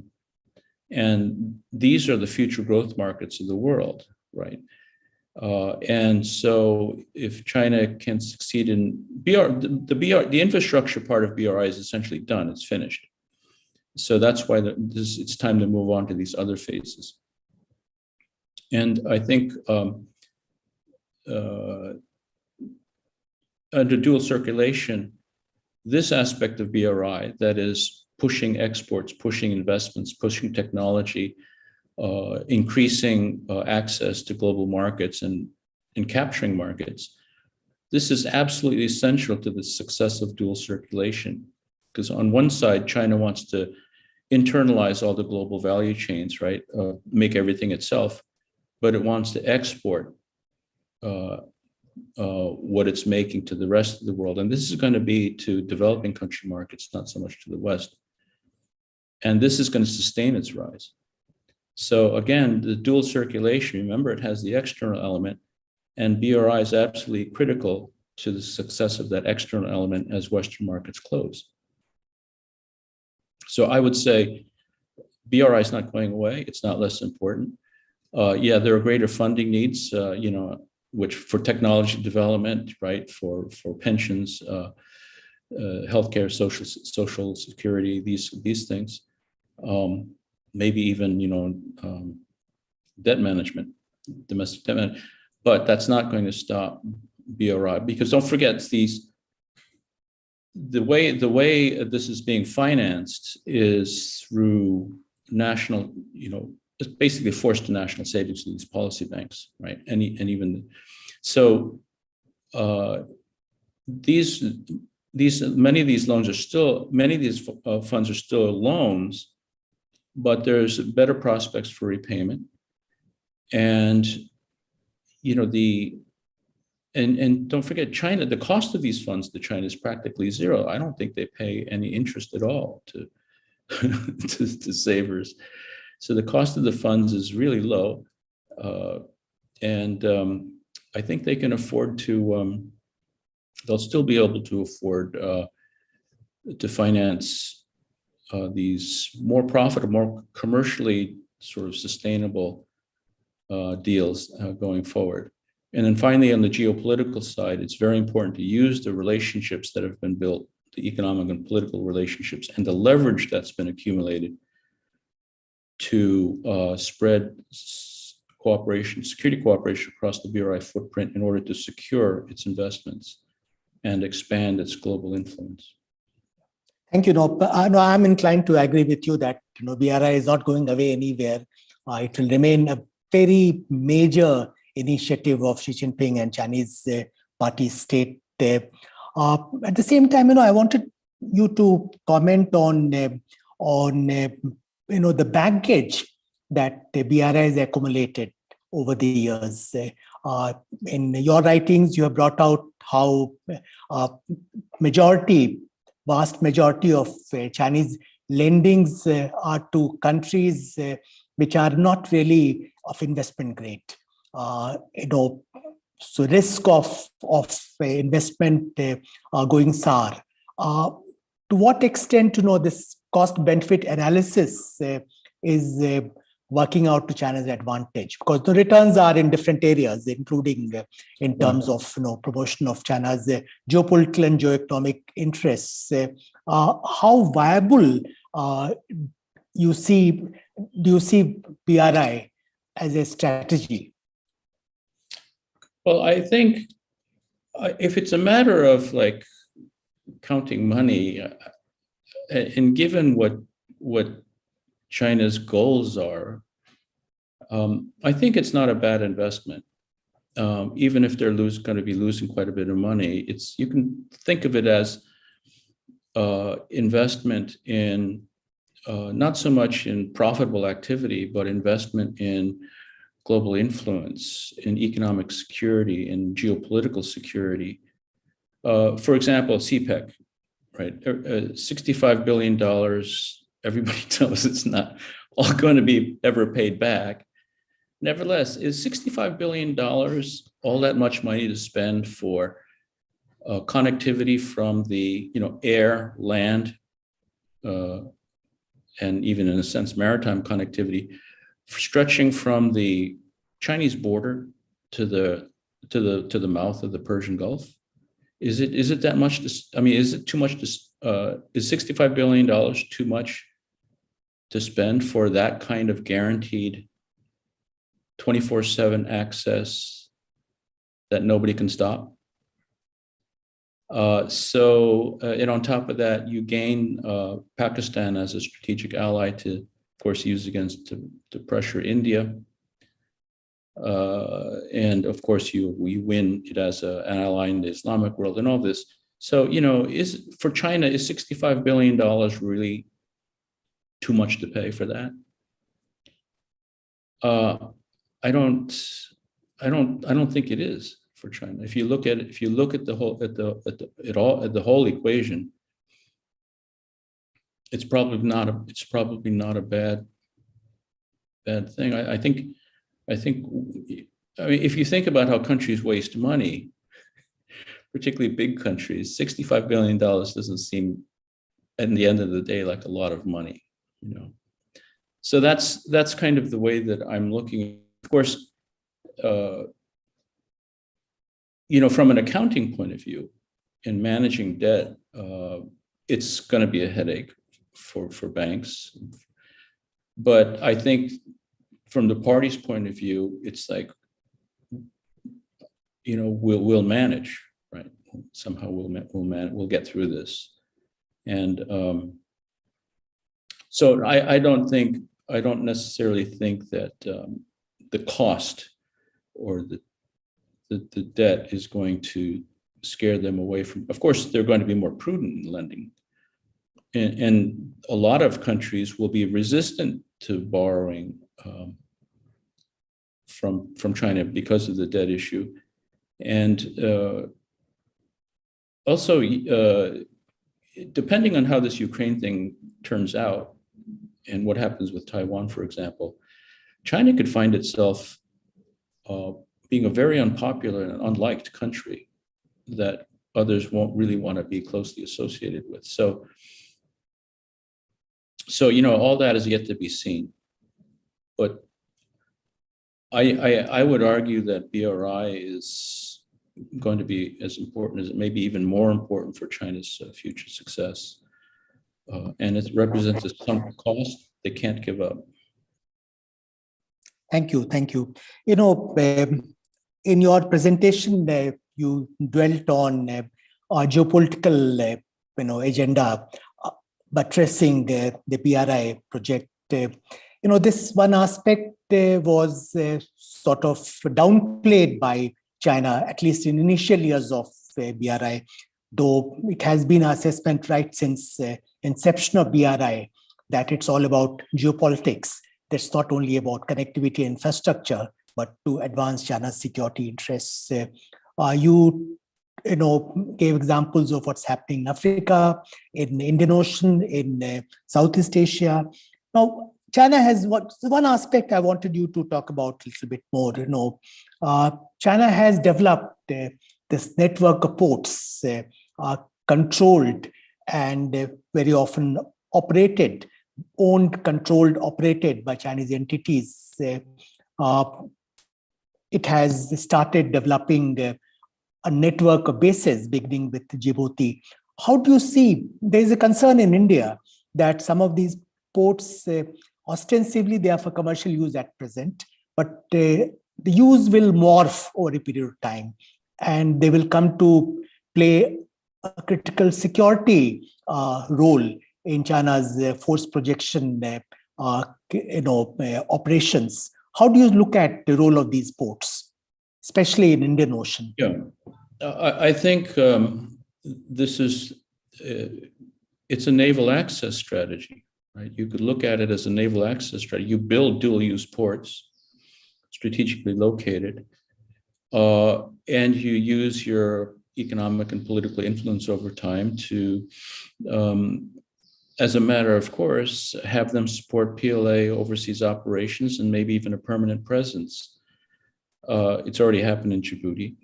C: And these are the future growth markets of the world, right? And so if China can succeed in the infrastructure part of BRI is essentially done, it's finished. So that's why it's time to move on to these other phases. And I think under dual circulation, this aspect of BRI, that is pushing exports, pushing investments, pushing technology, increasing access to global markets and capturing markets, this is absolutely essential to the success of dual circulation. Because on one side, China wants to internalize all the global value chains, right? Make everything itself, but it wants to export what it's making to the rest of the world. And this is going to be to developing country markets, not so much to the West. And this is going to sustain its rise. So again, the dual circulation, remember, it has the external element, and BRI is absolutely critical to the success of that external element as Western markets close. So I would say BRI is not going away. It's not less important. Yeah, there are greater funding needs, which for technology development, right? For pensions, healthcare, social security, these things. Maybe even debt management, domestic debt management. But that's not going to stop BRI, because don't forget the way this is being financed is through national, it's basically forced to national savings to these policy banks, right? And even so, many of these loans are still, many of these funds are still loans, but there's better prospects for repayment, and and don't forget, China, the cost of these funds to China is practically zero. I don't think they pay any interest at all to to savers. So the cost of the funds is really low, and I think they can afford to. They'll still be able to afford to finance these more profitable, more commercially sort of sustainable deals going forward. And then finally, on the geopolitical side, it's very important to use the relationships that have been built, the economic and political relationships, and the leverage that's been accumulated to spread cooperation, security cooperation across the BRI footprint in order to secure its investments and expand its global influence.
B: Thank you. No, I'm inclined to agree with you that BRI is not going away anywhere. It will remain a very major initiative of Xi Jinping and Chinese Party state. At the same time, I wanted you to comment on the baggage that the BRI has accumulated over the years. In your writings, you have brought out how vast majority of Chinese lendings are to countries which are not really of investment grade. So risk of investment going sour. To what extent this cost benefit analysis is working out to China's advantage? Because the returns are in different areas, including in terms of promotion of China's geopolitical and geoeconomic interests. How viable do you see BRI as a strategy?
C: Well, I think if it's a matter of like counting money, and given what China's goals are, I think it's not a bad investment. Even if they're going to be losing quite a bit of money, you can think of it as investment in not so much in profitable activity, but investment in global influence, in economic security, in geopolitical security. For example, CPEC, right? $65 billion everybody knows it's not all going to be ever paid back. Nevertheless, is $65 billion all that much money to spend for connectivity from the air, land, and even in a sense maritime connectivity, stretching from the Chinese border to the mouth of the Persian Gulf? Is it that much? Is it too much? Is $65 billion too much to spend for that kind of guaranteed 24/7 access that nobody can stop? And on top of that, you gain Pakistan as a strategic ally to, of course, use against to pressure India. And of course, we win it as an ally in the Islamic world and all this. So, for China, is $65 billion really too much to pay for that? I don't think it is for China. If you look at the whole equation, it's probably not a bad thing. I think if you think about how countries waste money, particularly big countries, $65 billion doesn't seem, at the end of the day, like a lot of money, So that's kind of the way that I'm looking. Of course, from an accounting point of view, in managing debt, it's going to be a headache for banks. But I think from the party's point of view, it's like, we'll manage, right? Somehow we'll get through this. And so I don't necessarily think that the cost or the debt is going to scare them away from. Of course, they're going to be more prudent in lending, and a lot of countries will be resistant to borrowing from China because of the debt issue, and also depending on how this Ukraine thing turns out and what happens with Taiwan, for example, China could find itself being a very unpopular and unliked country that others won't really want to be closely associated with. So all that is yet to be seen. But I would argue that BRI is going to be as important as, maybe even more important for China's future success. And it represents a sunk cost they can't give up.
B: Thank you. In your presentation, you dwelt on geopolitical, agenda buttressing the BRI project. This one aspect was sort of downplayed by China, at least in initial years of BRI, though it has been an assessment right since inception of BRI that it's all about geopolitics. That's not only about connectivity infrastructure, but to advance China's security interests. You gave examples of what's happening in Africa, in the Indian Ocean, in Southeast Asia. Now, China has one aspect I wanted you to talk about a little bit more. China has developed this network of ports, controlled and very often owned, controlled, operated by Chinese entities. It has started developing a network of bases, beginning with Djibouti. How do you see, there is a concern in India that some of these ports, ostensibly they are for commercial use at present, but the use will morph over a period of time, and they will come to play a critical security role in China's force projection operations. How do you look at the role of these ports, especially in Indian Ocean?
C: Yeah, I think this is, it's a naval access strategy, right? You could look at it as a naval access strategy. You build dual-use ports, strategically located, and you use your economic and political influence over time to as a matter of course, have them support PLA overseas operations and maybe even a permanent presence. It's already happened in Djibouti.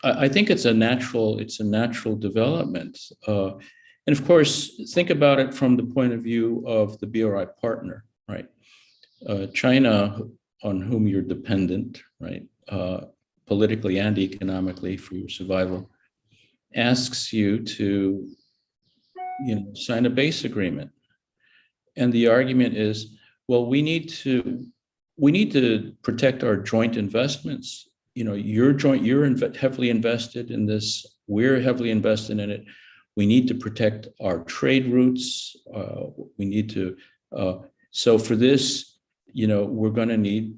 C: I think it's a natural development. And of course, think about it from the point of view of the BRI partner, right? China, on whom you're dependent, right? Politically and economically for your survival, asks you to, sign a base agreement. And the argument is, well, we need to protect our joint investments. You're heavily invested in this. We're heavily invested in it. We need to protect our trade routes. We need to. So for this, we're going to need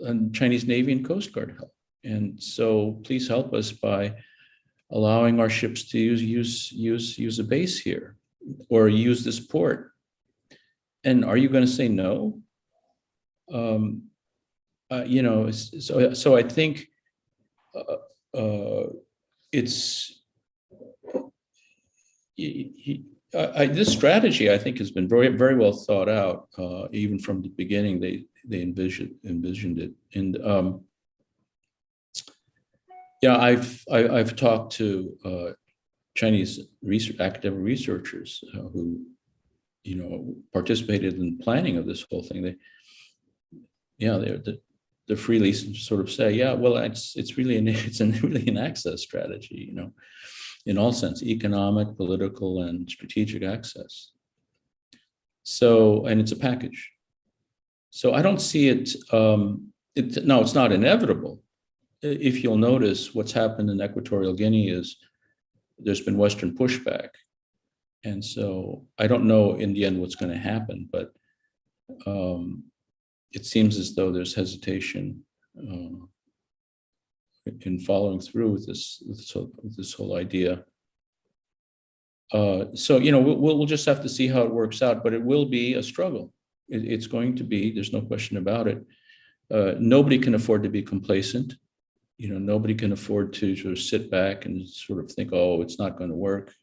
C: a Chinese Navy and Coast Guard help. And so please help us by allowing our ships to use a base here or use this port. And are you going to say no? So I think it's this strategy, I think, has been very, very well thought out. Even from the beginning, they envisioned it. And I've talked to Chinese academic researchers who participated in the planning of this whole thing. They freely sort of say, well, it's really an access strategy, in all sense, economic, political, and strategic access. So, and it's a package. So I don't see it. No, it's not inevitable. If you'll notice, what's happened in Equatorial Guinea is there's been Western pushback, and so I don't know in the end what's going to happen, but it seems as though there's hesitation in following through with this whole idea. So we'll just have to see how it works out, but it will be a struggle. It's going to be. There's no question about it. Nobody can afford to be complacent. Nobody can afford to sort of sit back and sort of think, oh, it's not going to work,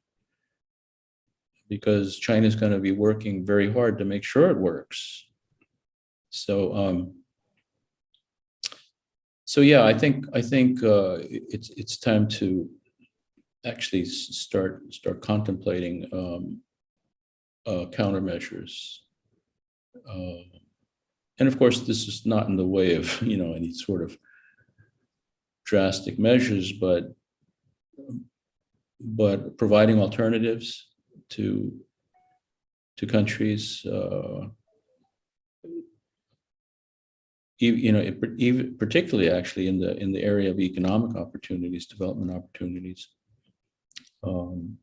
C: because China's going to be working very hard to make sure it works. So, yeah, I think it's time to actually start contemplating countermeasures. And of course, this is not in the way of any sort of drastic measures, but providing alternatives to countries. Even particularly actually in the area of economic opportunities, development opportunities, and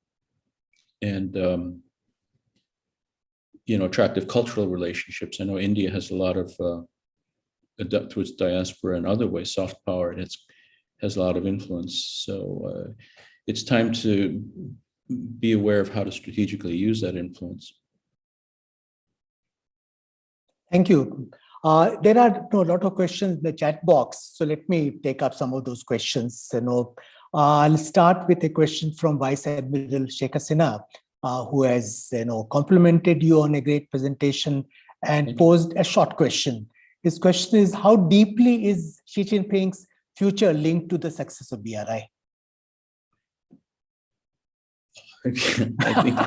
C: attractive cultural relationships. I know India has a lot of through its diaspora and other ways, soft power. It has a lot of influence. So it's time to be aware of how to strategically use that influence.
B: Thank you. There are a lot of questions in the chat box, so let me take up some of those questions. I'll start with a question from Vice Admiral Shekhar Sinha, who has complimented you on a great presentation and posed a short question. His question is, how deeply is Xi Jinping's future linked to the success of BRI?
C: I think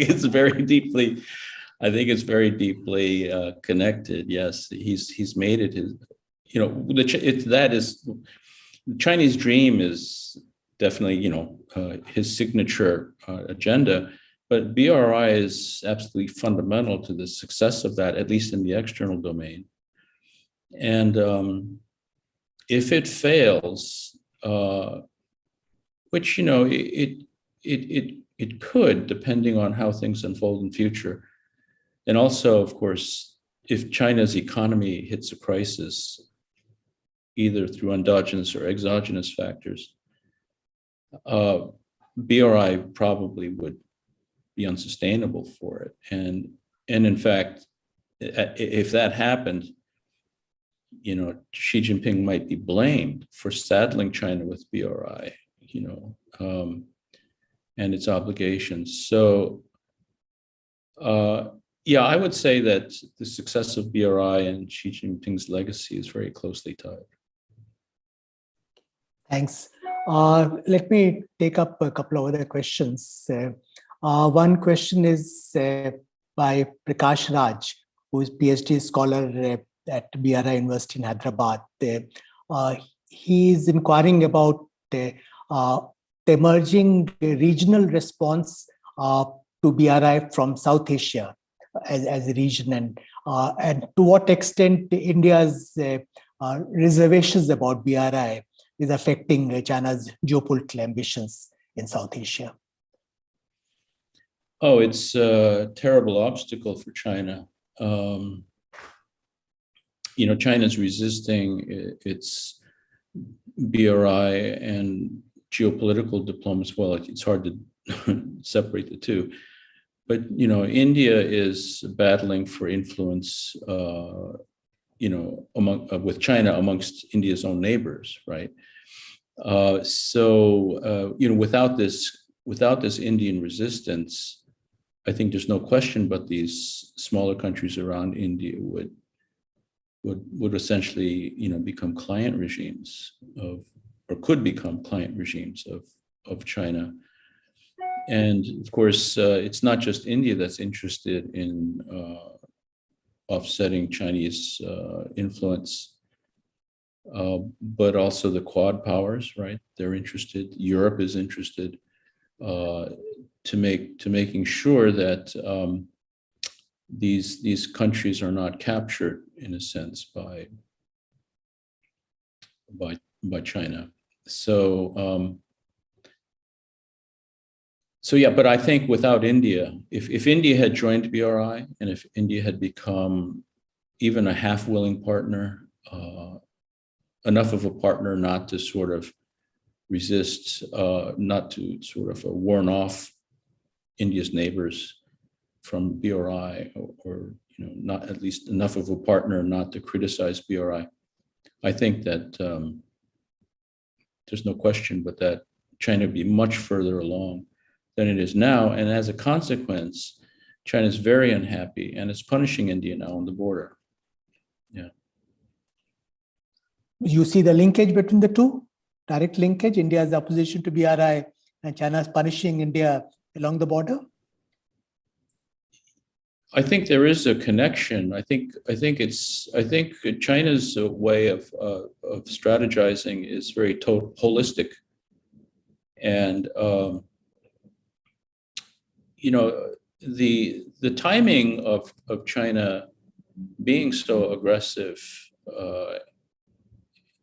C: it's very deeply. I think it's very deeply connected. Yes, he's made it his. The Chinese dream is definitely his signature agenda, but BRI is absolutely fundamental to the success of that, at least in the external domain. And if it fails, which it could, depending on how things unfold in future. And also, of course, if China's economy hits a crisis, either through endogenous or exogenous factors, BRI probably would be unsustainable for it. And in fact, if that happened, Xi Jinping might be blamed for saddling China with BRI. and its obligations. So, yeah, I would say that the success of BRI and Xi Jinping's legacy is very closely tied.
B: Thanks. Let me take up a couple of other questions. One question is by Prakash Raj, who is PhD scholar at BRI University in Hyderabad. He is inquiring about the emerging regional response to BRI from South Asia as a region, and to what extent India's reservations about BRI is affecting China's geopolitical ambitions in South Asia.
C: Oh, it's a terrible obstacle for China. China's resisting its BRI and geopolitical diplomacy. Well, it's hard to separate the two. But, India is battling for influence, with China amongst India's own neighbors, right? Without this Indian resistance, I think there's no question but these smaller countries around India would essentially, become client regimes could become client regimes of China. And of course, it's not just India that's interested in offsetting Chinese influence, but also the Quad powers, right? They're interested. Europe is interested to making sure that these countries are not captured in a sense by China. So yeah, but I think without India, if India had joined BRI and if India had become even a half-willing partner, enough of a partner not to sort of resist, not to sort of warn off India's neighbors from BRI, or not at least enough of a partner not to criticize BRI, I think that there's no question but that China would be much further along than it is now. And as a consequence, China is very unhappy and it's punishing India now on the border. Yeah.
B: You see the linkage between the two? Direct linkage, India's opposition to BRI and China's punishing India along the border?
C: I think there is a connection. I think China's way of strategizing is very holistic, and the timing of China being so aggressive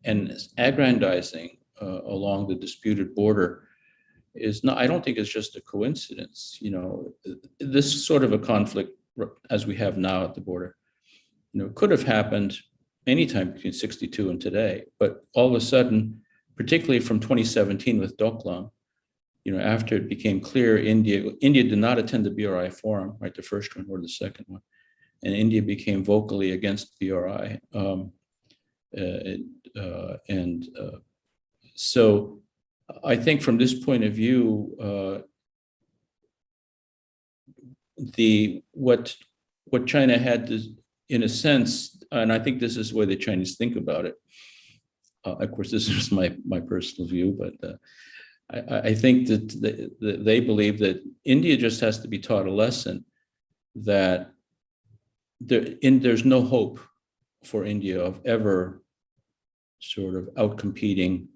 C: and aggrandizing along the disputed border is not. I don't think it's just a coincidence. This sort of a conflict, as we have now at the border, could have happened anytime between 1962 and today. But all of a sudden, particularly from 2017 with Doklam, after it became clear India did not attend the BRI forum, right, the first one or the second one, and India became vocally against BRI. So I think from this point of view, what China had to, in a sense, and I think this is the way the Chinese think about it. Of course, this is my personal view, but I think that they believe that India just has to be taught a lesson that there's no hope for India of ever sort of outcompeting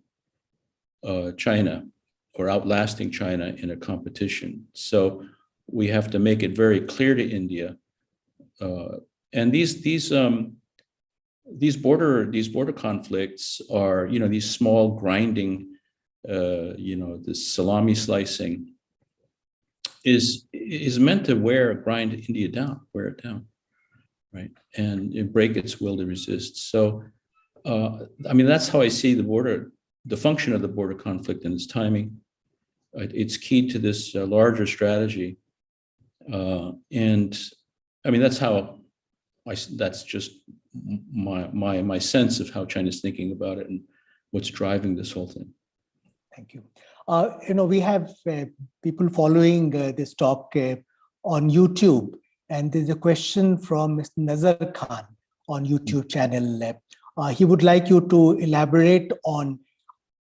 C: China or outlasting China in a competition. So we have to make it very clear to India, and these border conflicts are, these small grinding, this salami slicing is meant to grind India down, wear it down, right, and break its will to resist. So, that's how I see the function of the border conflict and its timing. It's key to this larger strategy. And that's just my sense of how China's thinking about it and what's driving this whole thing.
B: Thank you. We have people following this talk on YouTube, and there's a question from Mr. Nazar Khan on YouTube channel. He would like you to elaborate on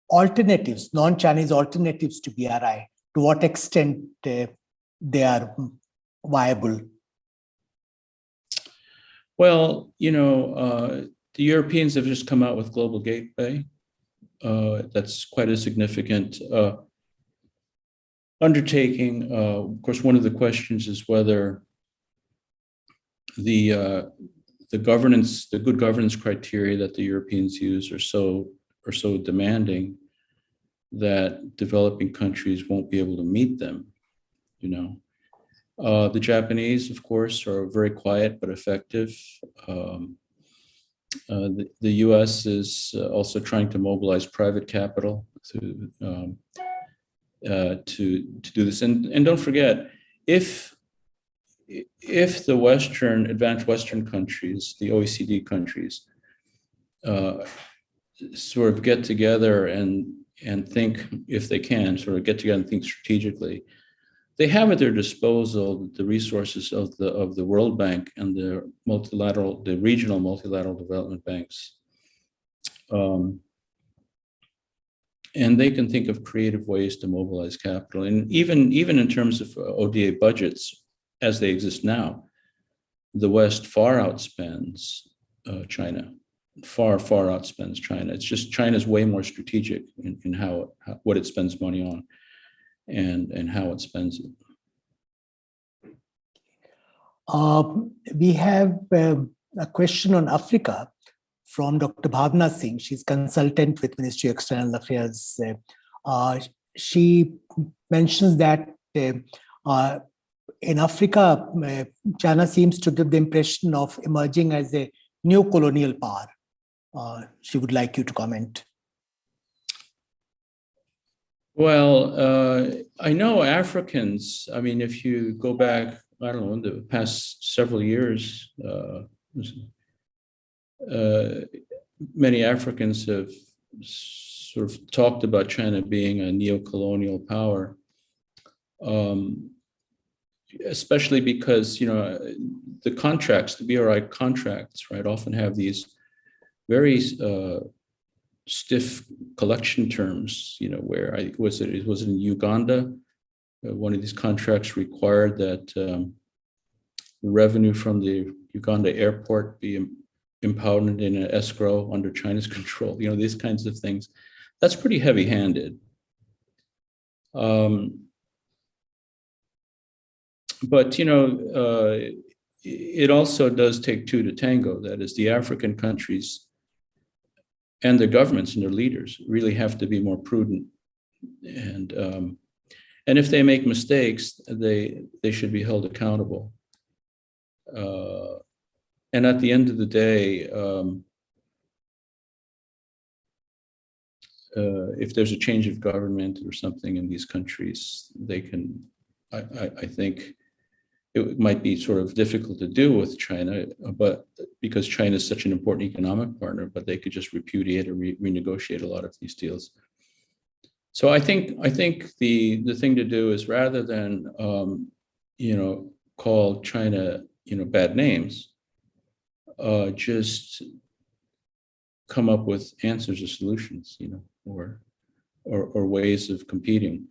B: alternatives, non-Chinese alternatives to BRI, to what extent they are viable.
C: Well, the Europeans have just come out with Global Gateway. That's quite a significant undertaking. Of course, one of the questions is whether the governance, the good governance criteria that the Europeans use are so demanding that developing countries won't be able to meet them. The Japanese, of course, are very quiet but effective. The U.S. is also trying to mobilize private capital to do this. And don't forget, if the advanced Western countries, the OECD countries, sort of get together and think, if they can, sort of get together and think strategically, they have at their disposal the resources of the World Bank and the regional multilateral development banks. And they can think of creative ways to mobilize capital. And even in terms of ODA budgets, as they exist now, the West far outspends China, far outspends China. It's just China's way more strategic in what it spends money on and how it spends it.
B: We have a question on Africa from Dr. Bhavna Singh. She's consultant with Ministry of External Affairs. She mentions that in Africa, China seems to give the impression of emerging as a new colonial power. She would like you to comment.
C: Well, I know Africans, if you go back, I don't know, in the past several years, many Africans have sort of talked about China being a neo-colonial power, especially because, the contracts, the BRI contracts, right, often have these very stiff collection terms, where it was in Uganda. One of these contracts required that the revenue from the Uganda airport be impounded in an escrow under China's control. These kinds of things. That's pretty heavy-handed. But it also does take two to tango. That is, the African countries and their governments and their leaders really have to be more prudent, and if they make mistakes, they should be held accountable. And at the end of the day, if there's a change of government or something in these countries, they can. I think it might be sort of difficult to deal with China, but because China is such an important economic partner, but they could just repudiate or renegotiate a lot of these deals. So I think the thing to do is, rather than call China bad names, just come up with answers or solutions, or ways of competing.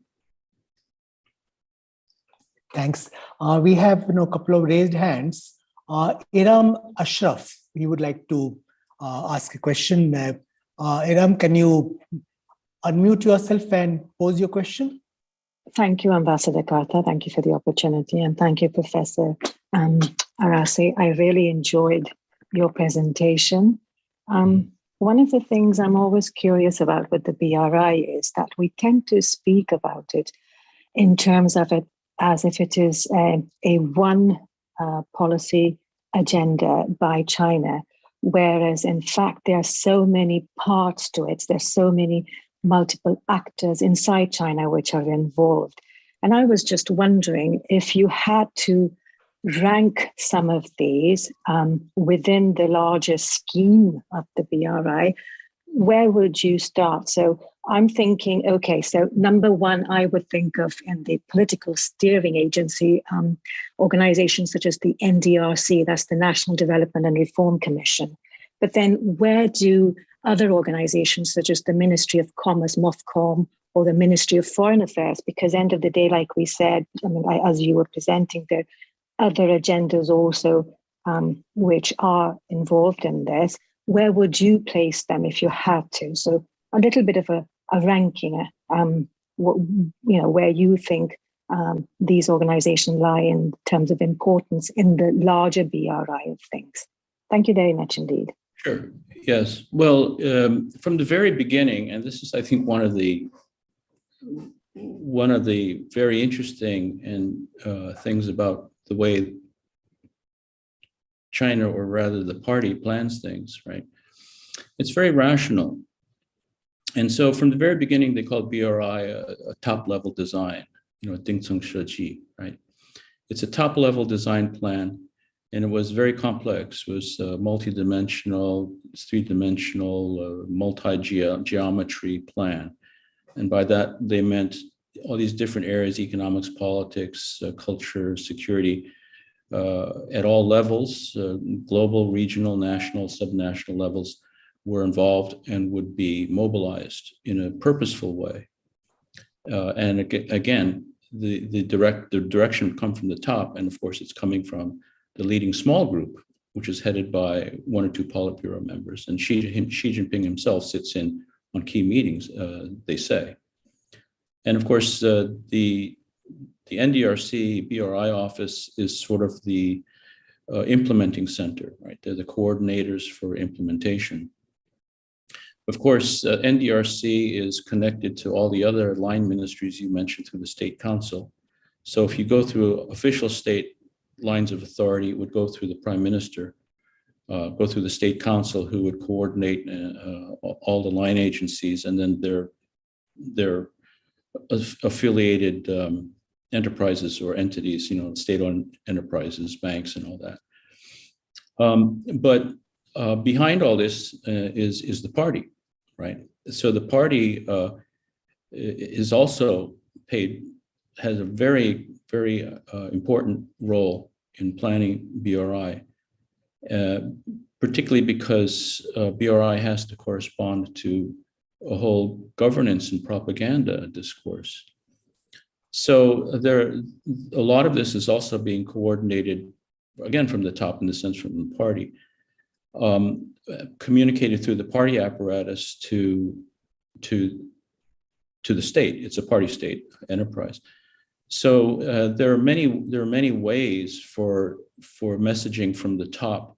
B: Thanks. We have a couple of raised hands. Iram Ashraf, we would like to ask a question. Iram, can you unmute yourself and pose your question?
D: Thank you, Ambassador Karta. Thank you for the opportunity. And thank you, Professor Arase. I really enjoyed your presentation. One of the things I'm always curious about with the BRI is that we tend to speak about it in terms of it as if it is a one policy agenda by China, whereas in fact there are so many parts to it. There's so many multiple actors inside China which are involved. And I was just wondering if you had to rank some of these within the larger scheme of the BRI, where would you start? So I'm thinking, okay, so number one, I would think of in the political steering agency, organizations such as the NDRC, that's the National Development and Reform Commission. But then where do other organizations such as the Ministry of Commerce, MOFCOM, or the Ministry of Foreign Affairs, because end of the day, like we said, I mean, as you were presenting, there are other agendas also which are involved in this. Where would you place them if you had to? So a little bit of a ranking, where you think these organizations lie in terms of importance in the larger BRI of things. Thank you very much indeed.
C: Sure. Yes. Well, from the very beginning, and this is, I think, one of the very interesting things about the way China, or rather the party, plans things, right? It's very rational. And so from the very beginning, they called BRI a top-level design, Dingceng Sheji, right? It's a top-level design plan, and it was very complex. It was multi-dimensional, three-dimensional, multi-geometry plan. And by that, they meant all these different areas: economics, politics, culture, security, at all levels, global, regional, national, subnational levels, were involved and would be mobilized in a purposeful way. And again, the direction would come from the top, and of course, it's coming from the leading small group, which is headed by one or two Politburo members. And Xi Jinping himself sits in on key meetings, they say. And of course, the NDRC BRI office is sort of the implementing center, right? They're the coordinators for implementation. Of course, NDRC is connected to all the other line ministries you mentioned through the State Council. So if you go through official state lines of authority, it would go through the Prime Minister, go through the State Council, who would coordinate all the line agencies, and then their affiliated enterprises or entities, state-owned enterprises, banks, and all that. But behind all this is the party, right? So the party is also has a very, very important role in planning BRI, particularly because BRI has to correspond to a whole governance and propaganda discourse. So a lot of this is also being coordinated, again, from the top, in the sense from the party, communicated through the party apparatus to the state. It's a party state enterprise. So there are many ways for messaging from the top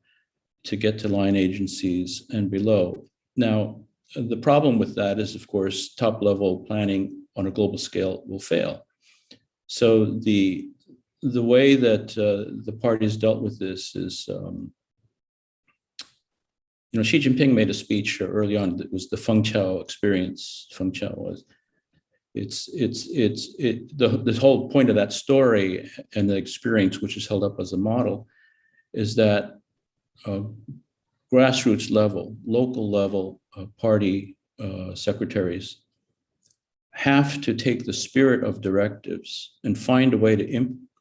C: to get to line agencies and below. Now, the problem with that is, of course, top-level planning on a global scale will fail. So the way that the parties dealt with this is, Xi Jinping made a speech early on that was the Feng Chao experience. Feng Chao was, the whole point of that story and the experience, which is held up as a model, is that grassroots level, local level party secretaries have to take the spirit of directives and find a way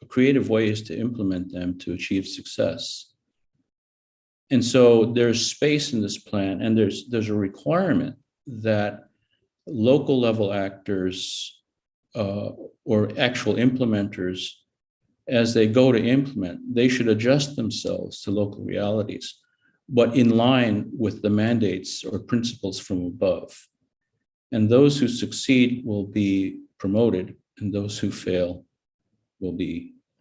C: creative ways to implement them to achieve success. And so there's space in this plan, and there's a requirement that local level actors or actual implementers, as they go to implement, they should adjust themselves to local realities, but in line with the mandates or principles from above. And those who succeed will be promoted, and those who fail will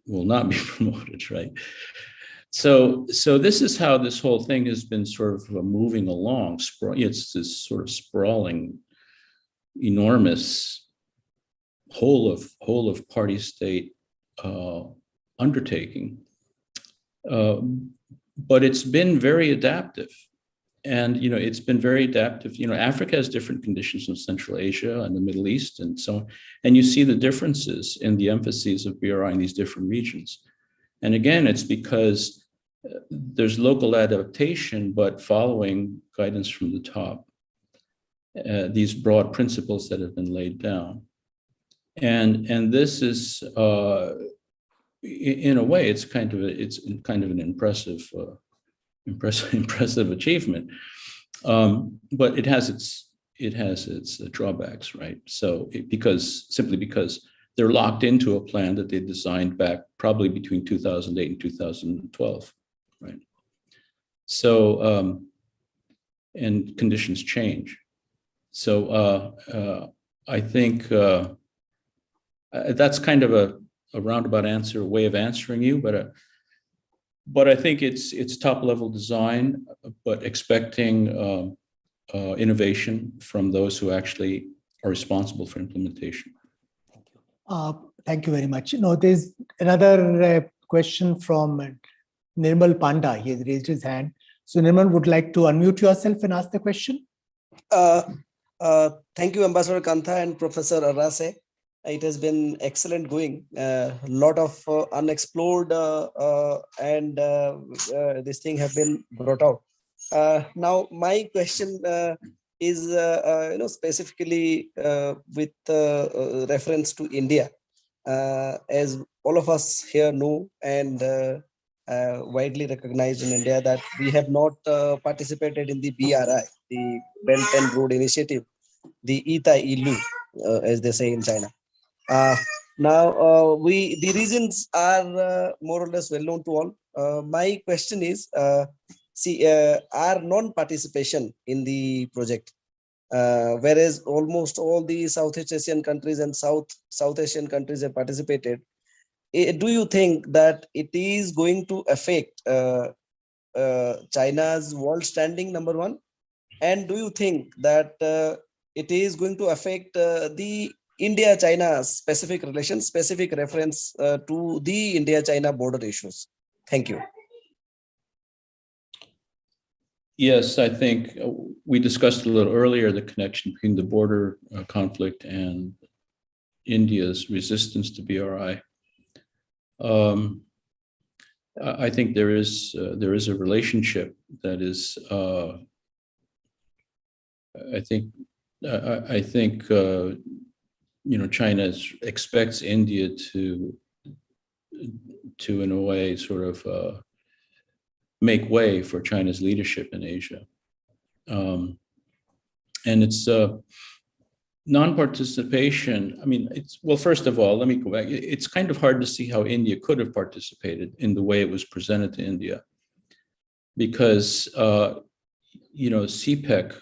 C: not be promoted, right? So this is how this whole thing has been sort of moving along. It's this sort of sprawling, enormous whole of party state undertaking. But it's been very adaptive. And it's been very adaptive. Africa has different conditions from Central Asia and the Middle East and so on. And you see the differences in the emphases of BRI in these different regions. And again, it's because there's local adaptation, but following guidance from the top. these broad principles that have been laid down. And this is, in a way, it's kind of an impressive achievement. But it has its drawbacks, right? So simply because they're locked into a plan that they designed back probably between 2008 and 2012, right? So, and conditions change. So I think that's kind of a roundabout answer, a way of answering you, but I think it's top level design, but expecting innovation from those who actually are responsible for implementation.
B: Thank you very much. There's another question from Nirmal Panda. He has raised his hand. So Nirmal, would like to unmute yourself and ask the question?
E: Thank you, Ambassador Kantha and Professor Arase. It has been excellent going. A lot of unexplored and this thing have been brought out. Now, my question is, specifically with reference to India, as all of us here know and widely recognized in India that we have not participated in the BRI, the Belt and Road Initiative, the Ita Ilu, as they say in China. Now, the reasons are more or less well known to all. My question is, our non-participation in the project, whereas almost all the Southeast Asian countries and South Asian countries have participated, do you think that it is going to affect China's world standing, number one? And do you think that it is going to affect the India-China specific relations, specific reference to the India-China border issues? Thank you.
C: Yes, I think we discussed a little earlier the connection between the border conflict and India's resistance to BRI. I think there is a relationship that is. I think China expects India to in a way sort of make way for China's leadership in Asia, and it's non-participation. I mean, first of all, let me go back. It's kind of hard to see how India could have participated in the way it was presented to India, because CPEC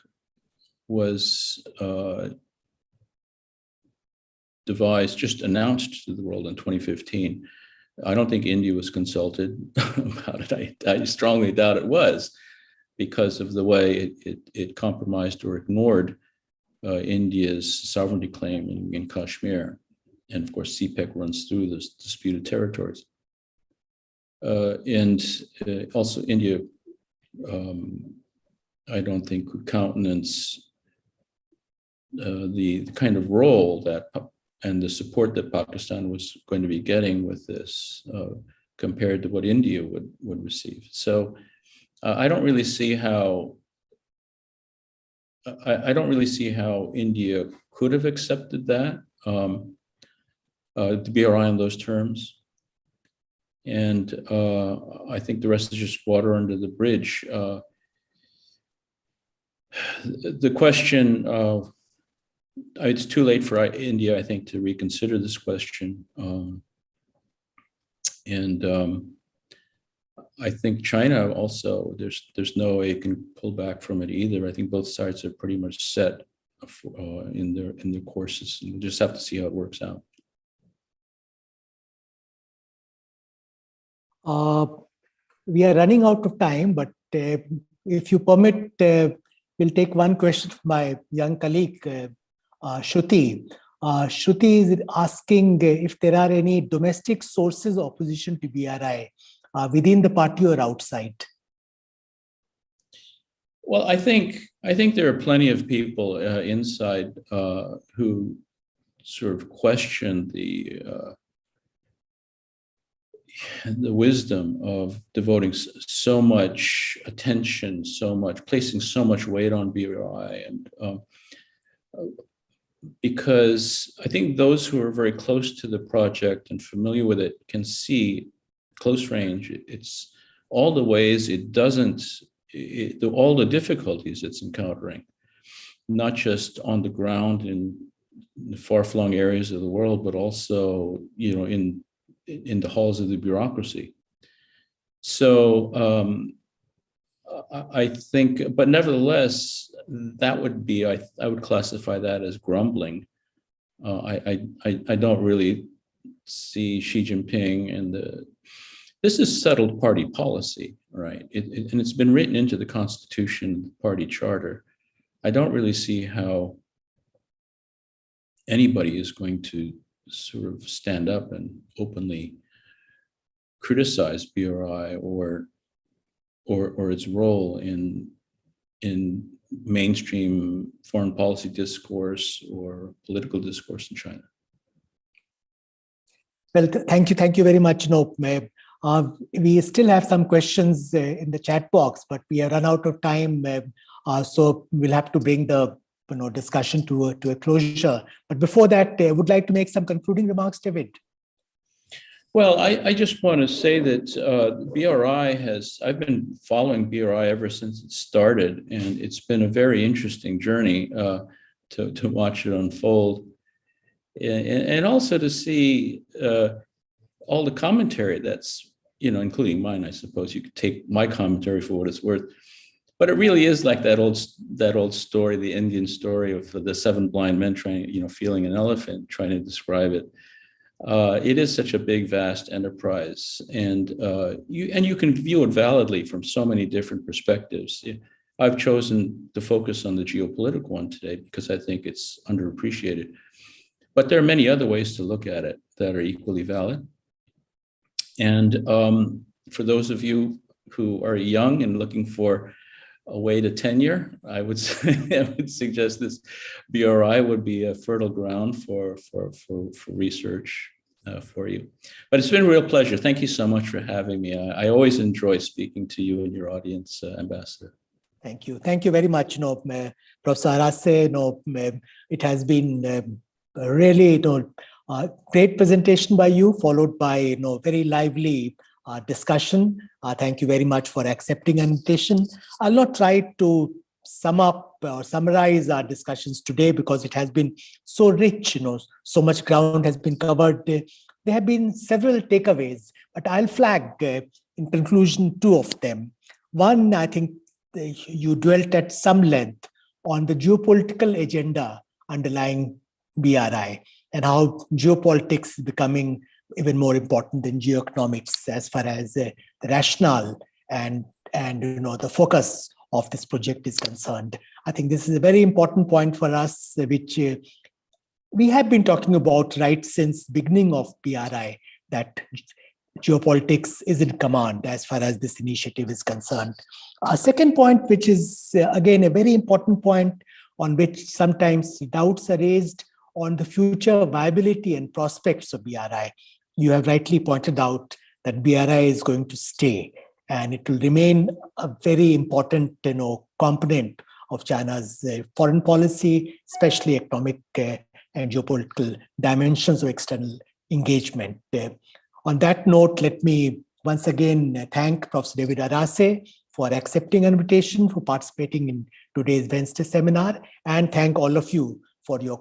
C: was devised, just announced to the world in 2015. I don't think India was consulted about it. I strongly doubt it was, because of the way it compromised or ignored India's sovereignty claim in Kashmir. And of course, CPEC runs through those disputed territories. And also India, I don't think could countenance the kind of role that and the support that Pakistan was going to be getting with this compared to what India would receive. So I don't really see how India could have accepted that, the BRI on those terms. And I think the rest is just water under the bridge. The question of, it's too late for India, I think, to reconsider this question. I think China also, there's no way it can pull back from it either. I think both sides are pretty much set in their courses, and we'll just have to see how it works out.
B: We are running out of time, but if you permit, we'll take one question from my young colleague, Shruti. Shruti is asking if there are any domestic sources of opposition to BRI within the party or outside.
C: Well, I think there are plenty of people inside who sort of question the wisdom of devoting so much attention, placing so much weight on BRI, and because I think those who are very close to the project and familiar with it can see close range. It's all the ways it doesn't, all the difficulties it's encountering, not just on the ground in the far-flung areas of the world, but also, in the halls of the bureaucracy. So I think, but nevertheless, that would be, I would classify that as grumbling. I don't really see Xi Jinping and this is settled party policy, right? And it's been written into the Constitution, the party charter. I don't really see how anybody is going to sort of stand up and openly criticize BRI or its role in mainstream foreign policy discourse or political discourse in China.
B: Well, thank you very much. We still have some questions in the chat box, but we have run out of time, so we'll have to bring the discussion to a closure. But before that, I would like to make some concluding remarks, David.
C: Well, I just want to say that I've been following BRI ever since it started, and it's been a very interesting journey to watch it unfold, and also to see all the commentary that's, including mine, I suppose. You could take my commentary for what it's worth, but it really is like that old story, the Indian story of the 7 blind men trying, feeling an elephant, trying to describe it. It is such a big, vast enterprise, and you can view it validly from so many different perspectives. I've chosen to focus on the geopolitical one today because I think it's underappreciated, but there are many other ways to look at it that are equally valid. And for those of you who are young and looking for a way to tenure, I would suggest this BRI would be a fertile ground for research for you. But it's been a real pleasure. Thank you so much for having me. I always enjoy speaking to you and your audience, Ambassador.
B: Thank you. Thank you very much, Professor Arase. It has been really great presentation by you, followed by very lively discussion. Thank you very much for accepting an invitation. I'll not try to sum up or summarize our discussions today because it has been so rich, so much ground has been covered. There have been several takeaways, but I'll flag in conclusion 2 of them. One, I think you dwelt at some length on the geopolitical agenda underlying BRI and how geopolitics is becoming even more important than geoeconomics as far as the rationale and the focus of this project is concerned. I think this is a very important point for us, which we have been talking about right since beginning of BRI, that geopolitics is in command as far as this initiative is concerned. A second point, which is again a very important point on which sometimes doubts are raised on the future viability and prospects of BRI. You have rightly pointed out that BRI is going to stay, and it will remain a very important component of China's foreign policy, especially economic and geopolitical dimensions of external engagement. On that note, let me once again thank Professor David Arase for accepting an invitation, for participating in today's Wednesday seminar, and thank all of you for your